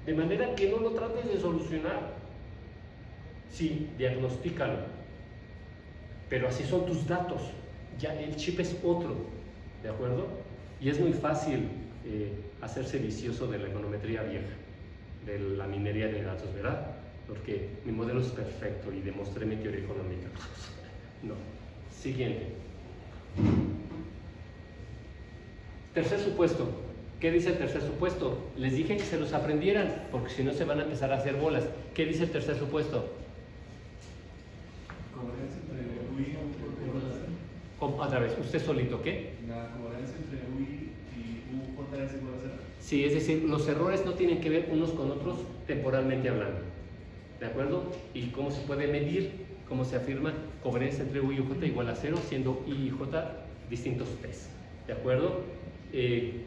De manera que no lo trates de solucionar. Sí, diagnostícalo. Pero así son tus datos. Ya el chip es otro, ¿de acuerdo? Y es muy fácil hacerse vicioso de la econometría vieja, de la minería de datos, ¿verdad? Porque mi modelo es perfecto y demostré mi teoría económica. No. Siguiente. Tercer supuesto. ¿Qué dice el tercer supuesto? Les dije que se los aprendieran, porque si no se van a empezar a hacer bolas. ¿Qué dice el tercer supuesto? Covariancia entre UI y UJ. Otra vez, usted solito, ¿qué? La covariancia entre UI y UJ es igual a 0. Sí, es decir, los errores no tienen que ver unos con otros temporalmente hablando. ¿de acuerdo? ¿Y cómo se puede medir? ¿Cómo se afirma? Covarianza entre U y J igual a 0, siendo I y J distintos T's, ¿de acuerdo? ¿Qué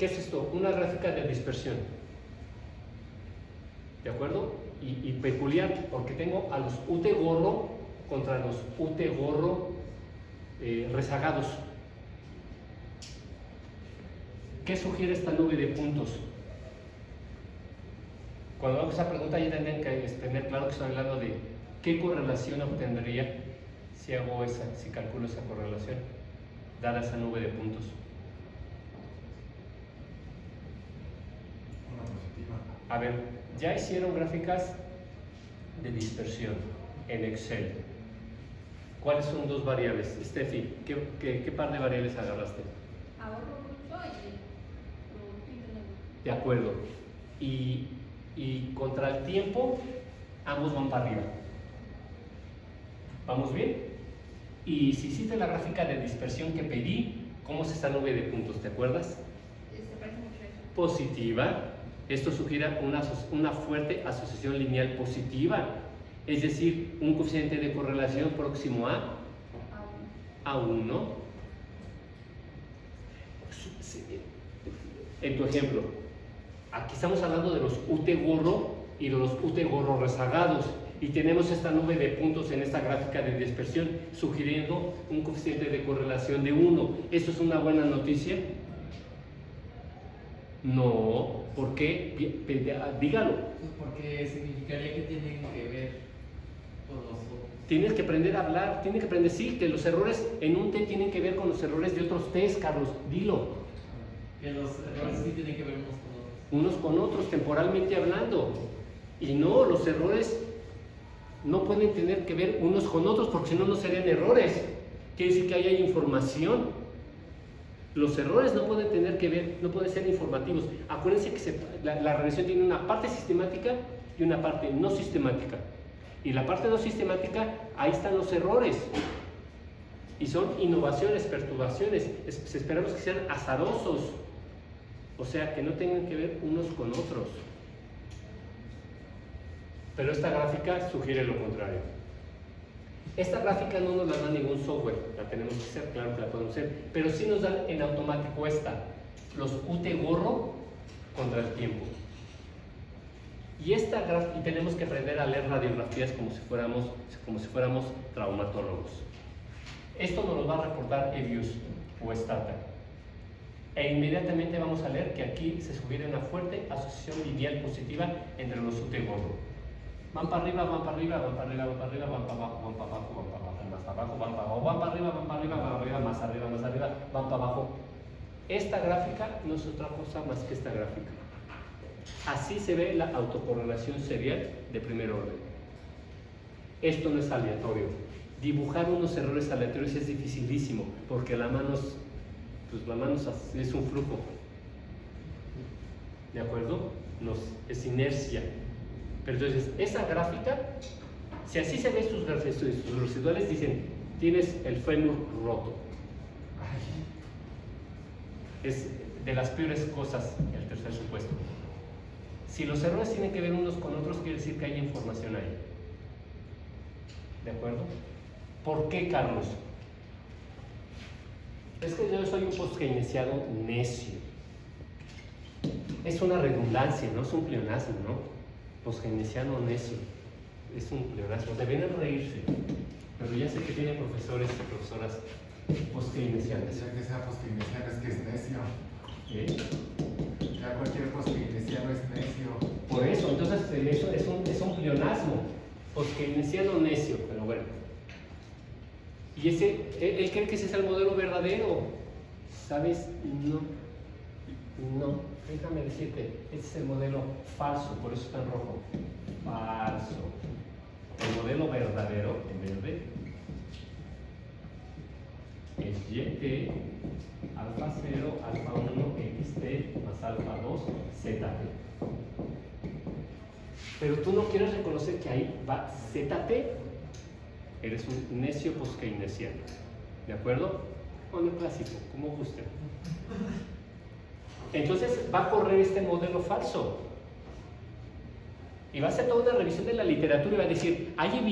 es esto? Una gráfica de dispersión, ¿de acuerdo? Y peculiar, porque tengo a los UT gorro contra los UT gorro rezagados. ¿Qué sugiere esta nube de puntos? Cuando hago esa pregunta ya tienen que tener claro que estoy hablando de qué correlación obtendría si calculo esa correlación, dada esa nube de puntos. Una positiva. A ver, ya hicieron gráficas de dispersión en Excel. ¿Cuáles son dos variables? Steffi, ¿qué par de variables agarraste? Ahorro mucho y producto interno. De acuerdo. Y contra el tiempo, ambos van para arriba. ¿Vamos bien? Y si hiciste la gráfica de dispersión que pedí, ¿cómo es esta nube de puntos? ¿Te acuerdas? Se parece mucho a eso. Positiva. Esto sugiere una fuerte asociación lineal positiva, es decir, un coeficiente de correlación próximo a 1. En tu ejemplo, aquí estamos hablando de los UT gorro y de los UT gorro rezagados, y tenemos esta nube de puntos en esta gráfica de dispersión, sugiriendo un coeficiente de correlación de 1. ¿Esto es una buena noticia? No. ¿Por qué? Dígalo. Pues porque significaría que tienen que ver con los otros. Tienes que aprender a hablar, tienes que aprender, sí, que los errores en un T tienen que ver con los errores de otros T's, Carlos, dilo. Que los errores sí tienen que ver unos con otros. Unos con otros, temporalmente hablando. Y no, los errores no pueden tener que ver unos con otros, porque si no, no serían errores. Quiere decir que ahí hay información. Los errores no pueden tener que ver, no pueden ser informativos. Acuérdense que la regresión tiene una parte sistemática y una parte no sistemática. Y la parte no sistemática, ahí están los errores. Y son innovaciones, perturbaciones. Esperamos que sean azarosos. O sea, que no tengan que ver unos con otros. Pero esta gráfica sugiere lo contrario. Esta gráfica no nos la da ningún software, la tenemos que hacer, claro que la podemos hacer, pero sí nos dan en automático los UT gorro contra el tiempo. Y tenemos que aprender a leer radiografías como si fuéramos traumatólogos. Esto nos lo va a reportar EBIUS o Stata. E inmediatamente vamos a leer que aquí se sugiere una fuerte asociación lineal positiva entre los UT gorro. Van para arriba, van para arriba, van para arriba, van para arriba, van para abajo, van para abajo, van para abajo, más para abajo, van para abajo, van para arriba, van para arriba, van para arriba, más arriba, van para abajo. Esta gráfica no es otra cosa más que esta gráfica. Así se ve la autocorrelación serial de primer orden. Esto no es aleatorio. Dibujar unos errores aleatorios es dificilísimo, porque la mano es un flujo. ¿De acuerdo? Es inercia. Pero entonces, esa gráfica, si así se ven sus residuales, dicen, tienes el fémur roto. Es de las peores cosas el tercer supuesto. Si los errores tienen que ver unos con otros, quiere decir que hay información ahí. ¿De acuerdo? ¿Por qué, Carlos? Es que yo soy un post-keynesiano necio. Es una redundancia, no es un pleonasmo, ¿no? Post-keynesiano necio. Es un pleonasmo. Deberían reírse. Pero ya sé que tienen profesores y profesoras post-keynesianas. Ya que sea post-keynesiano es que es necio. ¿Eh? Ya cualquier post-keynesiano es necio. Por eso, entonces eso es un pleonasmo. Post-keynesiano necio, pero bueno. Y él cree que ese es el modelo verdadero. ¿Sabes? No. Déjame decirte, este es el modelo falso, por eso está en rojo. Falso. El modelo verdadero, en verde, es YT, alfa 0, alfa 1, XT, más alfa 2, ZT. Pero tú no quieres reconocer que ahí va ZT. Eres un necio post-keynesiano. ¿De acuerdo? O neoclásico, como guste. Entonces va a correr este modelo falso. Y va a hacer toda una revisión de la literatura y va a decir, hay evidencia